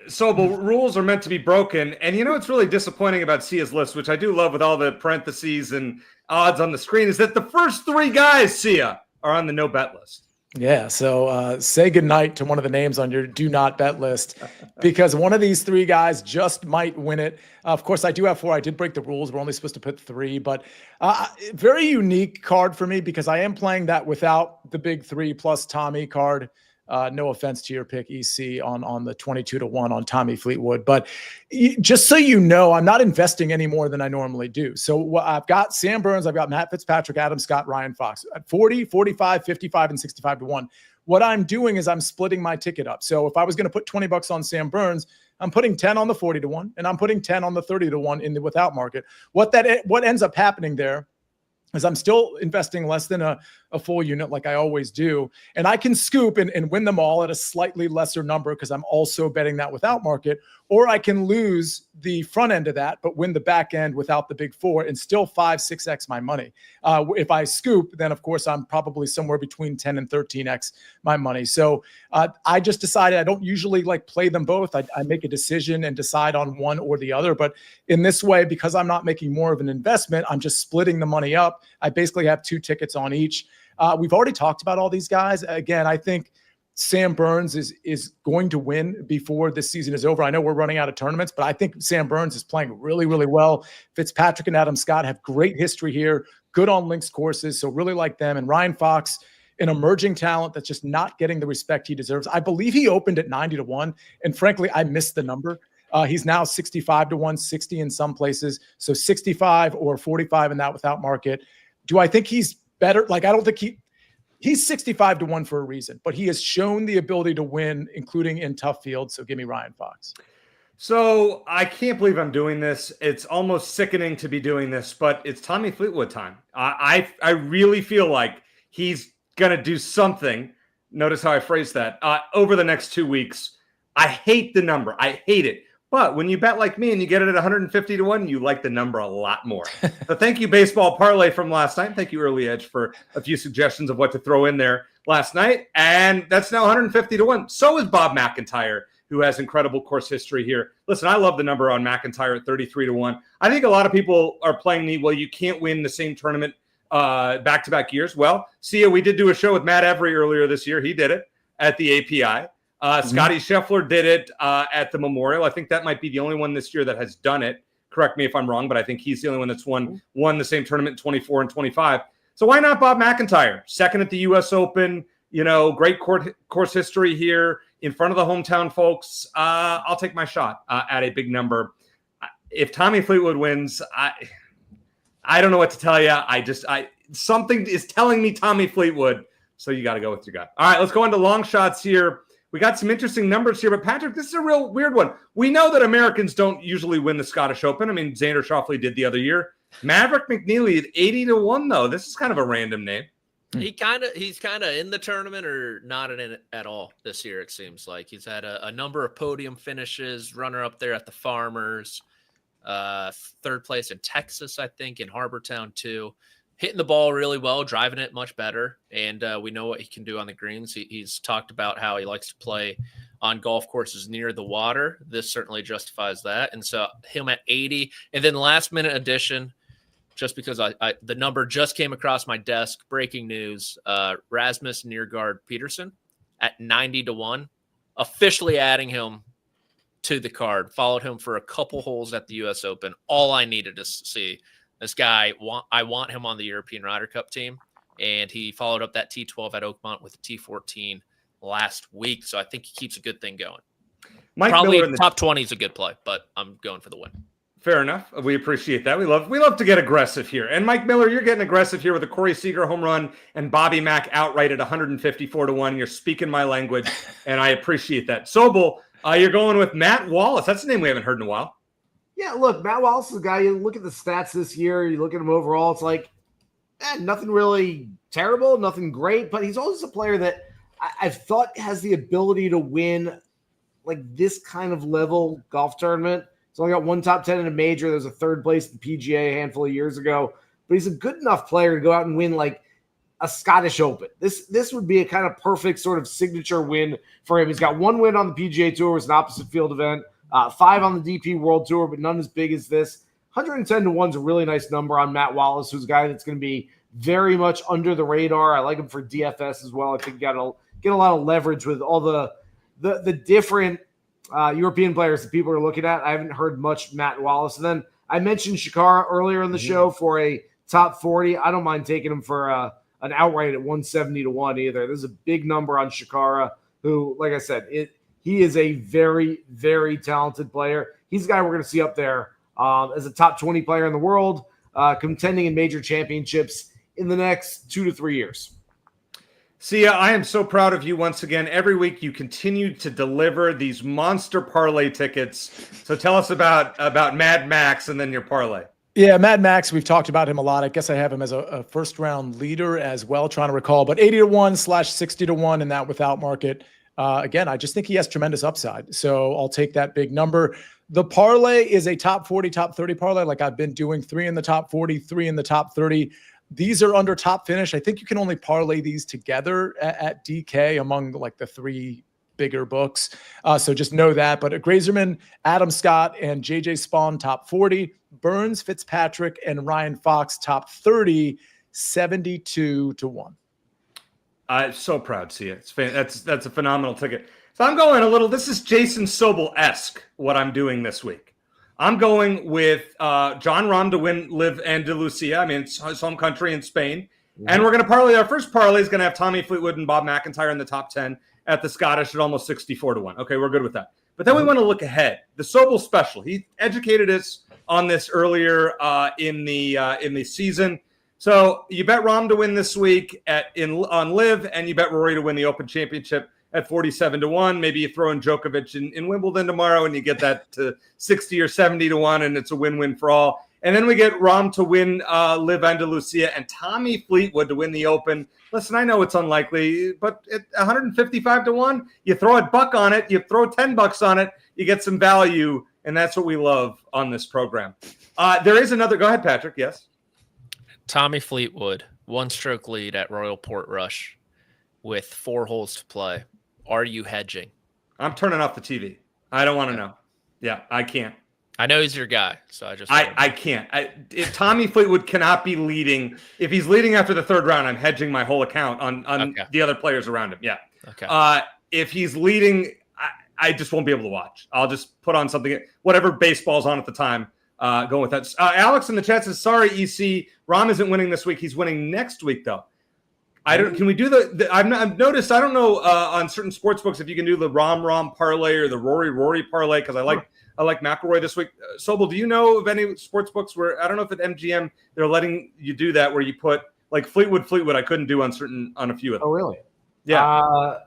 Sobel, rules are meant to be broken. And what's really disappointing about Sia's list, which I do love with all the parentheses and odds on the screen, is that the first 3 guys, Sia, are on the no bet list. Yeah, so say goodnight to one of the names on your do not bet list because one of these 3 guys just might win it. Of course, I do have 4. I did break the rules. We're only supposed to put 3, but very unique card for me because I am playing that without the big 3 plus Tommy card. No offense to your pick, EC, on the 22-1 on Tommy Fleetwood. But just so you know, I'm not investing any more than I normally do. So I've got Sam Burns, I've got Matt Fitzpatrick, Adam Scott, Ryan Fox at 40, 45, 55, and 65-1. What I'm doing is I'm splitting my ticket up. So if I was going to put $20 on Sam Burns, I'm putting 10 on the 40-1, and I'm putting 10 on the 30-1 in the without market. What ends up happening there is I'm still investing less than a full unit like I always do. And I can scoop and win them all at a slightly lesser number because I'm also betting that without market. Or I can lose the front end of that, but win the back end without the big 4 and still 5-6x my money. If I scoop, then of course I'm probably somewhere between 10 and 13x my money. So I just decided I don't usually play them both. I make a decision and decide on one or the other. But in this way, because I'm not making more of an investment, I'm just splitting the money up. I basically have 2 tickets on each. We've already talked about all these guys. Again, I think Sam Burns is going to win before this season is over. I know we're running out of tournaments, but I think Sam Burns is playing really, really well. Fitzpatrick and Adam Scott have great history here, good on links courses, so really like them. And Ryan Fox, an emerging talent that's just not getting the respect he deserves. I believe he opened at 90-1, and frankly, I missed the number. He's now 65-1, 60 in some places, so 65 or 45 in that without market. Do I think he's better? I don't think he's 65-1 for a reason, but he has shown the ability to win, including in tough fields. So give me Ryan Fox. So I can't believe I'm doing this. It's almost sickening to be doing this, but it's Tommy Fleetwood time. I really feel like he's going to do something. Notice how I phrased that over the next 2 weeks. I hate the number. I hate it. But when you bet like me and you get it at 150-1, you like the number a lot more. So thank you, Baseball Parlay from last night. Thank you, Early Edge, for a few suggestions of what to throw in there last night. And that's now 150-1. So is Bob McIntyre, who has incredible course history here. Listen, I love the number on McIntyre at 33-1. I think a lot of people are playing me, well, you can't win the same tournament back-to-back years. Well, Sia, we did do a show with Matt Every earlier this year. He did it at the API. Scotty Scheffler did it at the Memorial. I think that might be the only one this year that has done it. Correct me if I'm wrong, but I think he's the only one that's won the same tournament in 24 and 25. So why not Bob McIntyre? Second at the U.S. Open, great course history here in front of the hometown folks. I'll take my shot at a big number. If Tommy Fleetwood wins, I don't know what to tell you. Something is telling me Tommy Fleetwood, so you got to go with your gut. All right, let's go into long shots here. We got some interesting numbers here, but Patrick, this is a real weird one. We know that Americans don't usually win the Scottish Open. I mean, Xander Schauffele did the other year. Maverick McNeely at 80-1, though. This is kind of a random name. He's kind of in the tournament or not in it at all this year. It seems like he's had a number of podium finishes, runner up there at the Farmers, third place in Texas, I think, in Harbortown too. Hitting the ball really well, driving it much better, and we know what he can do on the greens. He's talked about how he likes to play on golf courses near the water. This certainly justifies that. And so him at 80, and then last minute addition, just because the number just came across my desk. Breaking news: Rasmus Nørgaard Peterson at 90-1, officially adding him to the card. Followed him for a couple holes at the U.S. Open. All I needed to see. This guy, I want him on the European Ryder Cup team, and he followed up that T12 at Oakmont with a T14 last week. So I think he keeps a good thing going. Probably top 20 is a good play, but I'm going for the win. Fair enough. We appreciate that. We love to get aggressive here. And Mike Miller, you're getting aggressive here with a Corey Seager home run and Bobby Mack outright at 154-1. You're speaking my language, and I appreciate that. Sobel, you're going with Matt Wallace. That's a name we haven't heard in a while. Yeah, look, Matt Wallace is a guy, you look at the stats this year, you look at him overall, it's like, nothing really terrible, nothing great, but he's always a player that I've thought has the ability to win like this kind of level golf tournament. He's only got one top 10 in a major. There was a third place at the PGA a handful of years ago, but he's a good enough player to go out and win like a Scottish Open. This would be a kind of perfect sort of signature win for him. He's got one win on the PGA Tour. It was an opposite field event. 5 on the DP World Tour, but none as big as this. 110-1 is a really nice number on Matt Wallace, who's a guy that's going to be very much under the radar. I like him for DFS as well. I think you got to get a lot of leverage with all the different European players that people are looking at. I haven't heard much Matt Wallace. And then I mentioned Shikara earlier in the show for a top 40. I don't mind taking him for an outright at 170-1 either. There's a big number on Shikara, who, like I said, he is a very, very talented player. He's a guy we're going to see up there as a top 20 player in the world, contending in major championships in the next 2 to 3 years. Sia, I am so proud of you once again. Every week you continue to deliver these monster parlay tickets. So tell us about Mad Max and then your parlay. Yeah, Mad Max, we've talked about him a lot. I guess I have him as a first-round leader as well, trying to recall. But 80-1/60-1 in that without market. Again, I just think he has tremendous upside. So I'll take that big number. The parlay is a top 40, top 30 parlay, like I've been doing. 3 in the top 40, 3 in the top 30. These are under top finish. I think you can only parlay these together at DK among like the 3 bigger books. So just know that. But Grazerman, Adam Scott, and JJ Spawn, top 40. Burns, Fitzpatrick, and Ryan Fox, top 30, 72-1. I'm so proud, Sia. That's a phenomenal ticket. So I'm going a little, this is Jason Sobel-esque, what I'm doing this week. I'm going with John Rahm to win Live Andalusia. I mean, it's his home country in Spain. Mm-hmm. And we're going to parlay. Our first parlay is going to have Tommy Fleetwood and Bob McIntyre in the top 10 at the Scottish at almost 64-1. Okay, we're good with that. But then we want to look ahead. The Sobel special. He educated us on this earlier in the season. So you bet Rahm to win this week on Live, and you bet Rory to win the Open Championship at 47-1. Maybe you throw in Djokovic in Wimbledon tomorrow, and you get that to 60 or 70-1, and it's a win-win for all. And then we get Rahm to win Live Andalusia and Tommy Fleetwood to win the Open. Listen, I know it's unlikely, but at 155-1, you throw a buck on it, you throw $10 on it, you get some value, and that's what we love on this program. There is another. Go ahead, Patrick. Yes. Tommy Fleetwood, 1-stroke lead at Royal Portrush with 4 holes to play. Are you hedging? I'm turning off the TV. I don't want to know. Yeah, I can't. I know he's your guy, so I can't. If Tommy Fleetwood cannot be leading, if he's leading after the 3rd round, I'm hedging my whole account on the other players around him. Yeah. Okay. If he's leading, I just won't be able to watch. I'll just put on something, whatever baseball's on at the time. Going with that. Alex in the chat says, sorry, EC. Rahm isn't winning this week. He's winning next week, though. Can we do I've noticed, I don't know on certain sports books if you can do the Rahm parlay or the Rory parlay, because I like McIlroy this week. Sobel, do you know of any sports books where, I don't know if at MGM they're letting you do that, where you put like Fleetwood I couldn't do on a few of them. Oh, really? Yeah.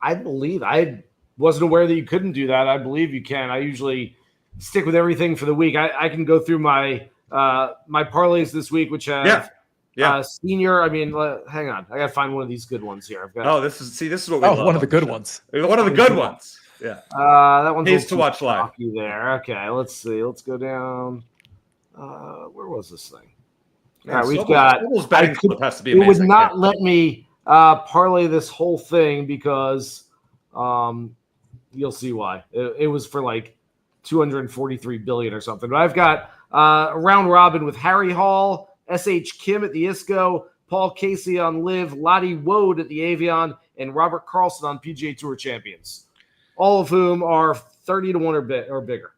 I believe I wasn't aware that you couldn't do that. I believe you can. I usually stick with everything for the week. I can go through my my parlays this week, which have senior. I mean, hang on, I got to find one of these good ones here. I've got. This is what we love. One of the good ones. One of the good ones. Yeah. That one's pays to watch live. There. Okay, let's see. Let's go down. Where was this thing? Yeah, all right, we've got. Betting has to be it amazing. would not let me parlay this whole thing because you'll see why. It was for like 243 billion or something. But I've got a round robin with Harry Hall, S.H. Kim at the ISCO, Paul Casey on Live, Lottie Wode at the Avion, and Robert Carlson on PGA Tour Champions. All of whom are 30 to 1 or bigger.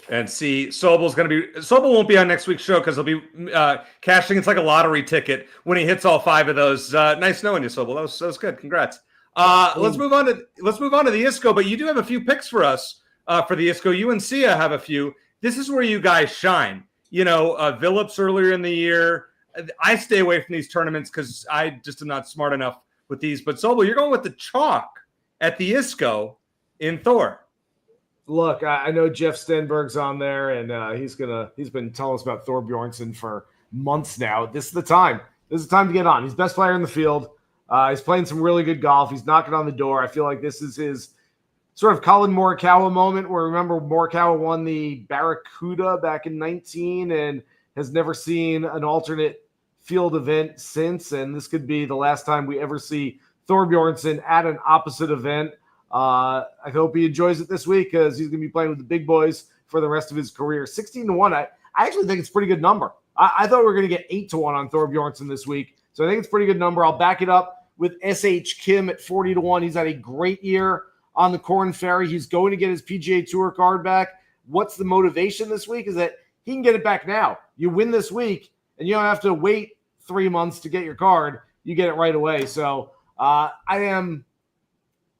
And see, Sobel won't be on next week's show because he'll be cashing. It's like a lottery ticket when he hits all 5 of those. Nice knowing you, Sobel. That was good. Congrats. Let's move on to the ISCO. But you do have a few picks for us for the ISCO. You and Sia have a few. This is where you guys shine. You know, Phillips earlier in the year. I stay away from these tournaments because I just am not smart enough with these. But Sobel, you're going with the chalk at the ISCO in Thor. Look, I know Jeff Stenberg's on there, and he's been telling us about Thor Bjornsson for months now. This is the time. This is the time to get on. He's best player in the field. He's playing some really good golf. He's knocking on the door. I feel like this is his sort of Colin Morikawa moment where, remember, Morikawa won the Barracuda back in 19 and has never seen an alternate field event since, and this could be the last time we ever see Thor Bjornsson at an opposite event. I hope he enjoys it this week because he's going to be playing with the big boys for the rest of his career. 16 to 1. I actually think it's a pretty good number. I thought we were going to get 8 to 1 on Thor Bjornsson this week. So I think it's a pretty good number. I'll back it up with S.H. Kim at 40 to 1. He's had a great year on the Corn Ferry. He's going to get his PGA Tour card back. What's the motivation this week is that he can get it back now. You win this week and you don't have to wait 3 months to get your card. You get it right away. So I am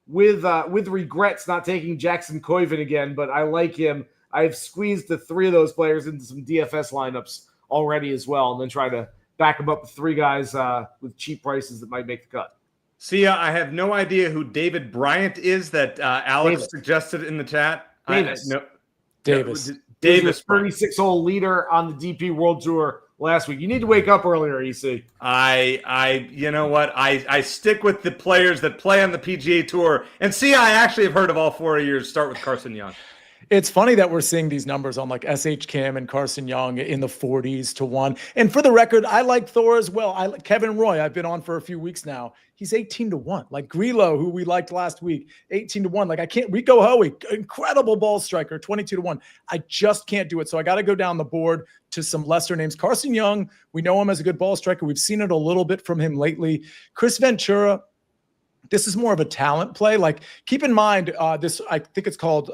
with regrets not taking Jackson Coyven again, but I like him. I've squeezed the 3 of those players into some DFS lineups already as well, and then try to back them up with 3 guys with cheap prices that might make the cut. Sia, I have no idea who David Bryant is that Alex suggested in the chat. Davis. Davis. Davis, 36-hole leader on the DP World Tour last week. You need to wake up earlier, EC. You know what? I stick with the players that play on the PGA Tour. And see, I actually have heard of all 4 of yours. Start with Carson Young. It's funny that we're seeing these numbers on like S.H. Kim and Carson Young in the 40s to 1. And for the record, I like Thor as well. I like Kevin Roy. I've been on for a few weeks now. He's 18 to 1. Like Grillo, who we liked last week, 18 to 1. Like I can't. Rico Hoey, incredible ball striker, 22 to 1. I just can't do it. So I got to go down the board to some lesser names. Carson Young, we know him as a good ball striker. We've seen it a little bit from him lately. Chris Ventura. This is more of a talent play. Like, keep in mind, this, I think it's called,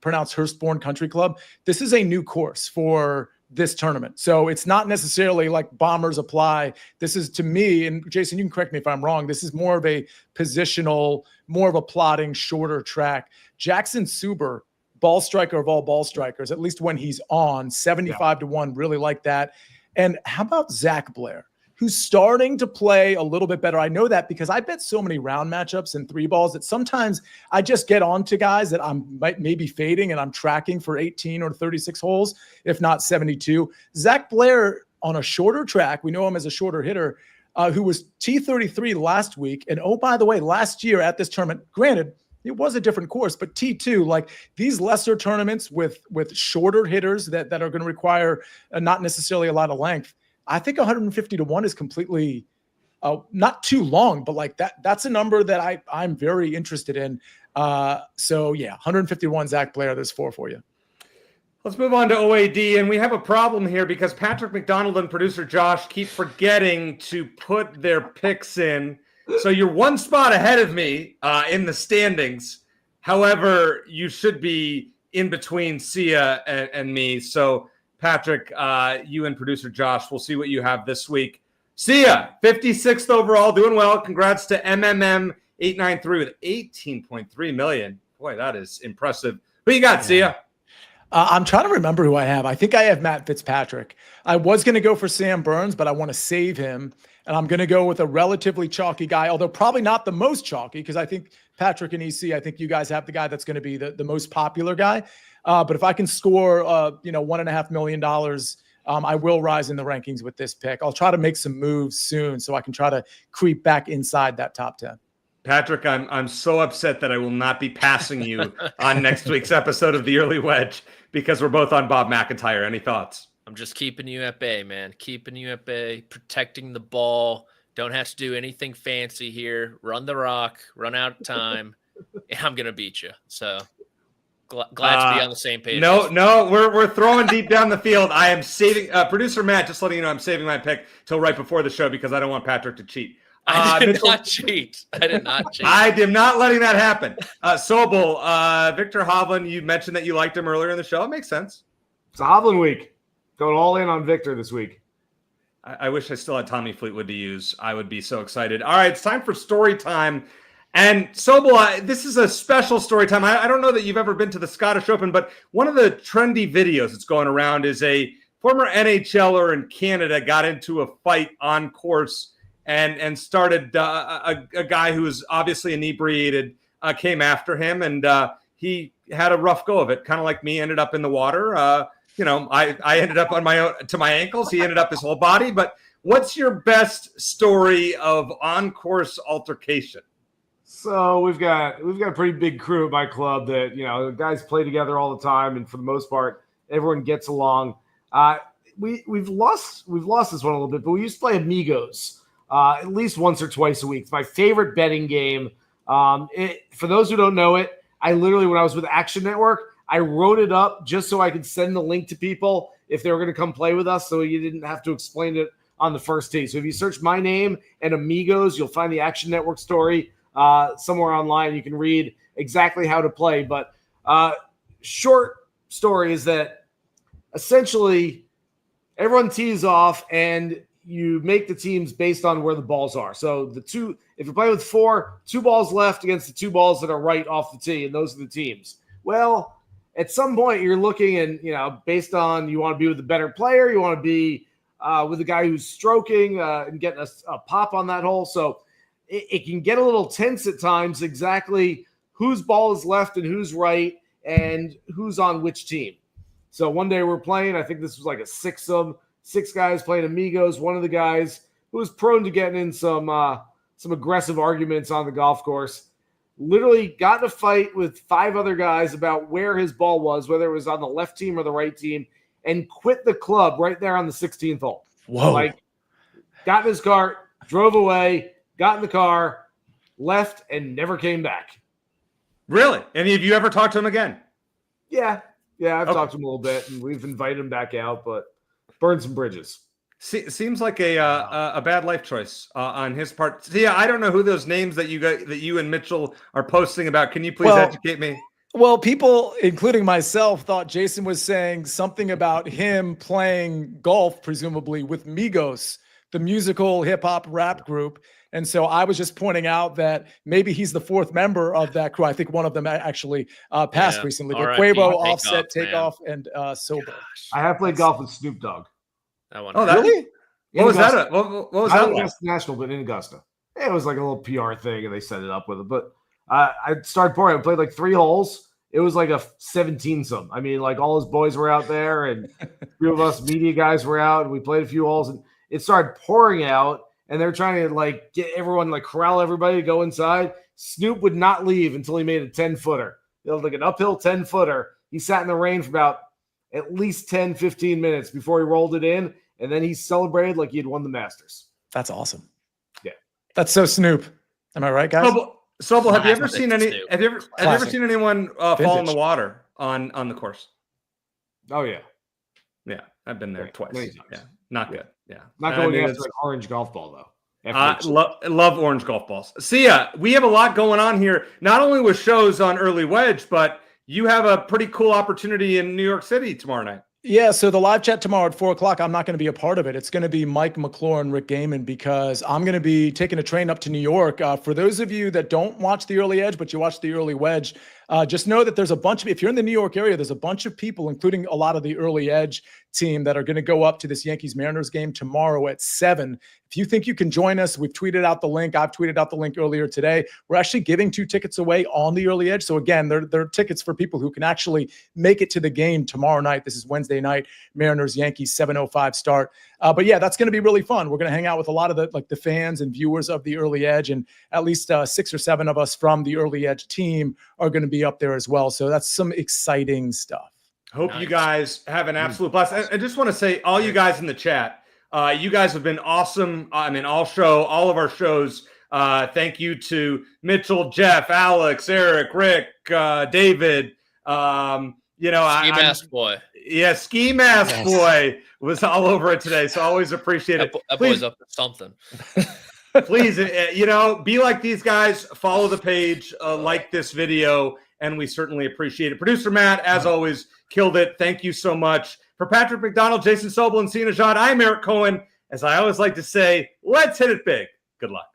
pronounced Hurstbourne Country Club. This is a new course for this tournament. So it's not necessarily like bombers apply. This is, to me, and Jason, you can correct me if I'm wrong, this is more of a positional, more of a plotting, shorter track. Jackson Suber, ball striker of all ball strikers, at least when he's on, 75 to 1, really like that. And how about Zach Blair, who's starting to play a little bit better? I know that because I bet so many round matchups and 3 balls that sometimes I just get on to guys that I'm maybe fading and I'm tracking for 18 or 36 holes, if not 72. Zach Blair on a shorter track, we know him as a shorter hitter, who was T33 last week. And oh, by the way, last year at this tournament, granted, it was a different course, but T2, like these lesser tournaments with shorter hitters that are going to require not necessarily a lot of length, I think 150 to 1 is completely not too long, but like that's a number that I'm very interested in. So yeah, 151 Zach Blair, there's 4 for you. Let's move on to OAD, and we have a problem here because Patrick McDonald and producer Josh keep forgetting to put their picks in. So you're 1 spot ahead of me in the standings. However, you should be in between Sia and me. So Patrick, you and producer Josh, we'll see what you have this week. Sia, 56th overall, doing well. Congrats to MMM893 with 18.3 million. Boy, that is impressive. Who you got, Sia? I'm trying to remember who I have. I think I have Matt Fitzpatrick. I was going to go for Sam Burns, but I want to save him. And I'm going to go with a relatively chalky guy, although probably not the most chalky, because I think Patrick and EC, I think you guys have the guy that's going to be the most popular guy. But if I can score, $1.5 million, I will rise in the rankings with this pick. I'll try to make some moves soon so I can try to creep back inside that top 10. Patrick, I'm so upset that I will not be passing you on next week's episode of the Early Wedge because we're both on Bob McIntyre. Any thoughts? I'm just keeping you at bay, man. Keeping you at bay, protecting the ball. Don't have to do anything fancy here. Run the rock, run out of time, and I'm going to beat you. So glad to be on the same page. No, we're throwing deep down the field. I am saving producer Matt, just letting you know I'm saving my pick till right before the show because I don't want Patrick to cheat. I did not cheat. I did not cheat. I am not letting that happen. Sobel, Victor Hovland, you mentioned that you liked him earlier in the show. It makes sense. It's a Hovland week. Going all in on Victor this week. I wish I still had Tommy Fleetwood to use. I would be so excited. All right, it's time for story time. And Sobel, this is a special story time. I don't know that you've ever been to the Scottish Open, but one of the trendy videos that's going around is a former NHLer in Canada got into a fight on course and started a guy who was obviously inebriated came after him, and he had a rough go of it, kind of like me, ended up in the water. I ended up on my own to my ankles. He ended up his whole body. But what's your best story of on-course altercation? So we've got a pretty big crew at my club that, the guys play together all the time, and for the most part, everyone gets along. We've lost this one a little bit, but we used to play Amigos at least once or twice a week. It's my favorite betting game. For those who don't know it, I literally, when I was with Action Network, I wrote it up just so I could send the link to people if they were going to come play with us, so you didn't have to explain it on the first tee. So if you search my name and Amigos, you'll find the Action Network story somewhere online. You can read exactly how to play. But short story is that essentially everyone tees off and you make the teams based on where the balls are. So if you're playing with 2 balls left against the 2 balls that are right off the tee, and those are the teams. Well, at some point you're looking and, based on you want to be with the better player, you want to be with the guy who's stroking and getting a pop on that hole. So it can get a little tense at times, exactly whose ball is left and who's right and who's on which team. So one day we're playing, I think this was like a 6 guys playing Amigos. One of the guys who was prone to getting in some aggressive arguments on the golf course literally got in a fight with 5 other guys about where his ball was, whether it was on the left team or the right team, and quit the club right there on the 16th hole. Whoa. Got in his cart, drove away, got in the car, left, and never came back. Really? Any of you ever talked to him again? Yeah, I've talked to him a little bit, and we've invited him back out, but burn some bridges. Seems like a bad life choice on his part. Sia, I don't know who those names that you and Mitchell are posting about. Can you please educate me? Well, people, including myself, thought Jason was saying something about him playing golf, presumably with Migos, the musical hip hop rap group. And so I was just pointing out that maybe he's the 4th member of that crew. I think one of them actually passed recently. But Quavo, Offset, Takeoff, and Sobel. I have played golf with Snoop Dogg. Really? What was that? What was that? Augusta National, but in Augusta. It was like a little PR thing, and they set it up with it. But I started pouring. I played like 3 holes. It was like a 17-some. I mean, like all his boys were out there, and 3 of us media guys were out, and we played a few holes, and it started pouring out. And they're trying to get everyone, corral everybody to go inside. Snoop would not leave until he made a 10-footer. It was like an uphill 10-footer. He sat in the rain for about at least 10, 15 minutes before he rolled it in. And then he celebrated like he had won the Masters. That's awesome. Yeah. That's so Snoop. Am I right, guys? Sobel, have you ever seen anyone fall in the water on the course? Oh, yeah. Yeah. I've been there twice. Yeah. Not good. Yeah. Not going after an orange golf ball, though. Love orange golf balls. Sia, we have a lot going on here, not only with shows on Early Wedge, but you have a pretty cool opportunity in New York City tomorrow night. Yeah, so the live chat tomorrow at 4:00, I'm not going to be a part of it. It's going to be Mike McClure and Rick Gaiman because I'm going to be taking a train up to New York. For those of you that don't watch the Early Edge, but you watch the Early Wedge, Just know that there's a bunch of, if you're in the New York area, there's a bunch of people, including a lot of the early edge team, that are going to go up to this Yankees-Mariners game tomorrow at 7. If you think you can join us, we've tweeted out the link. I've tweeted out the link earlier today. We're actually giving 2 tickets away on the early edge. So again, they're tickets for people who can actually make it to the game tomorrow night. This is Wednesday night, Mariners-Yankees, 7:05 start. But yeah, that's going to be really fun. We're going to hang out with a lot of the fans and viewers of the early edge, and at least 6 or 7 of us from the early edge team are going to be up there as well. So that's some exciting stuff. Hope you guys have an absolute blast. I just want to say, all you guys in the chat, you guys have been awesome. I mean, all of our shows. Thank you to Mitchell, Jeff, Alex, Eric, Rick, David. Ski Mask Boy. Yeah, Ski Mask Boy was all over it today. So always appreciate it. That boy's up to something. Please, be like these guys. Follow the page, like this video, and we certainly appreciate it. Producer Matt, as always, killed it. Thank you so much. For Patrick McDonald, Jason Sobel, and Sia Nejad, I'm Eric Cohen. As I always like to say, let's hit it big. Good luck.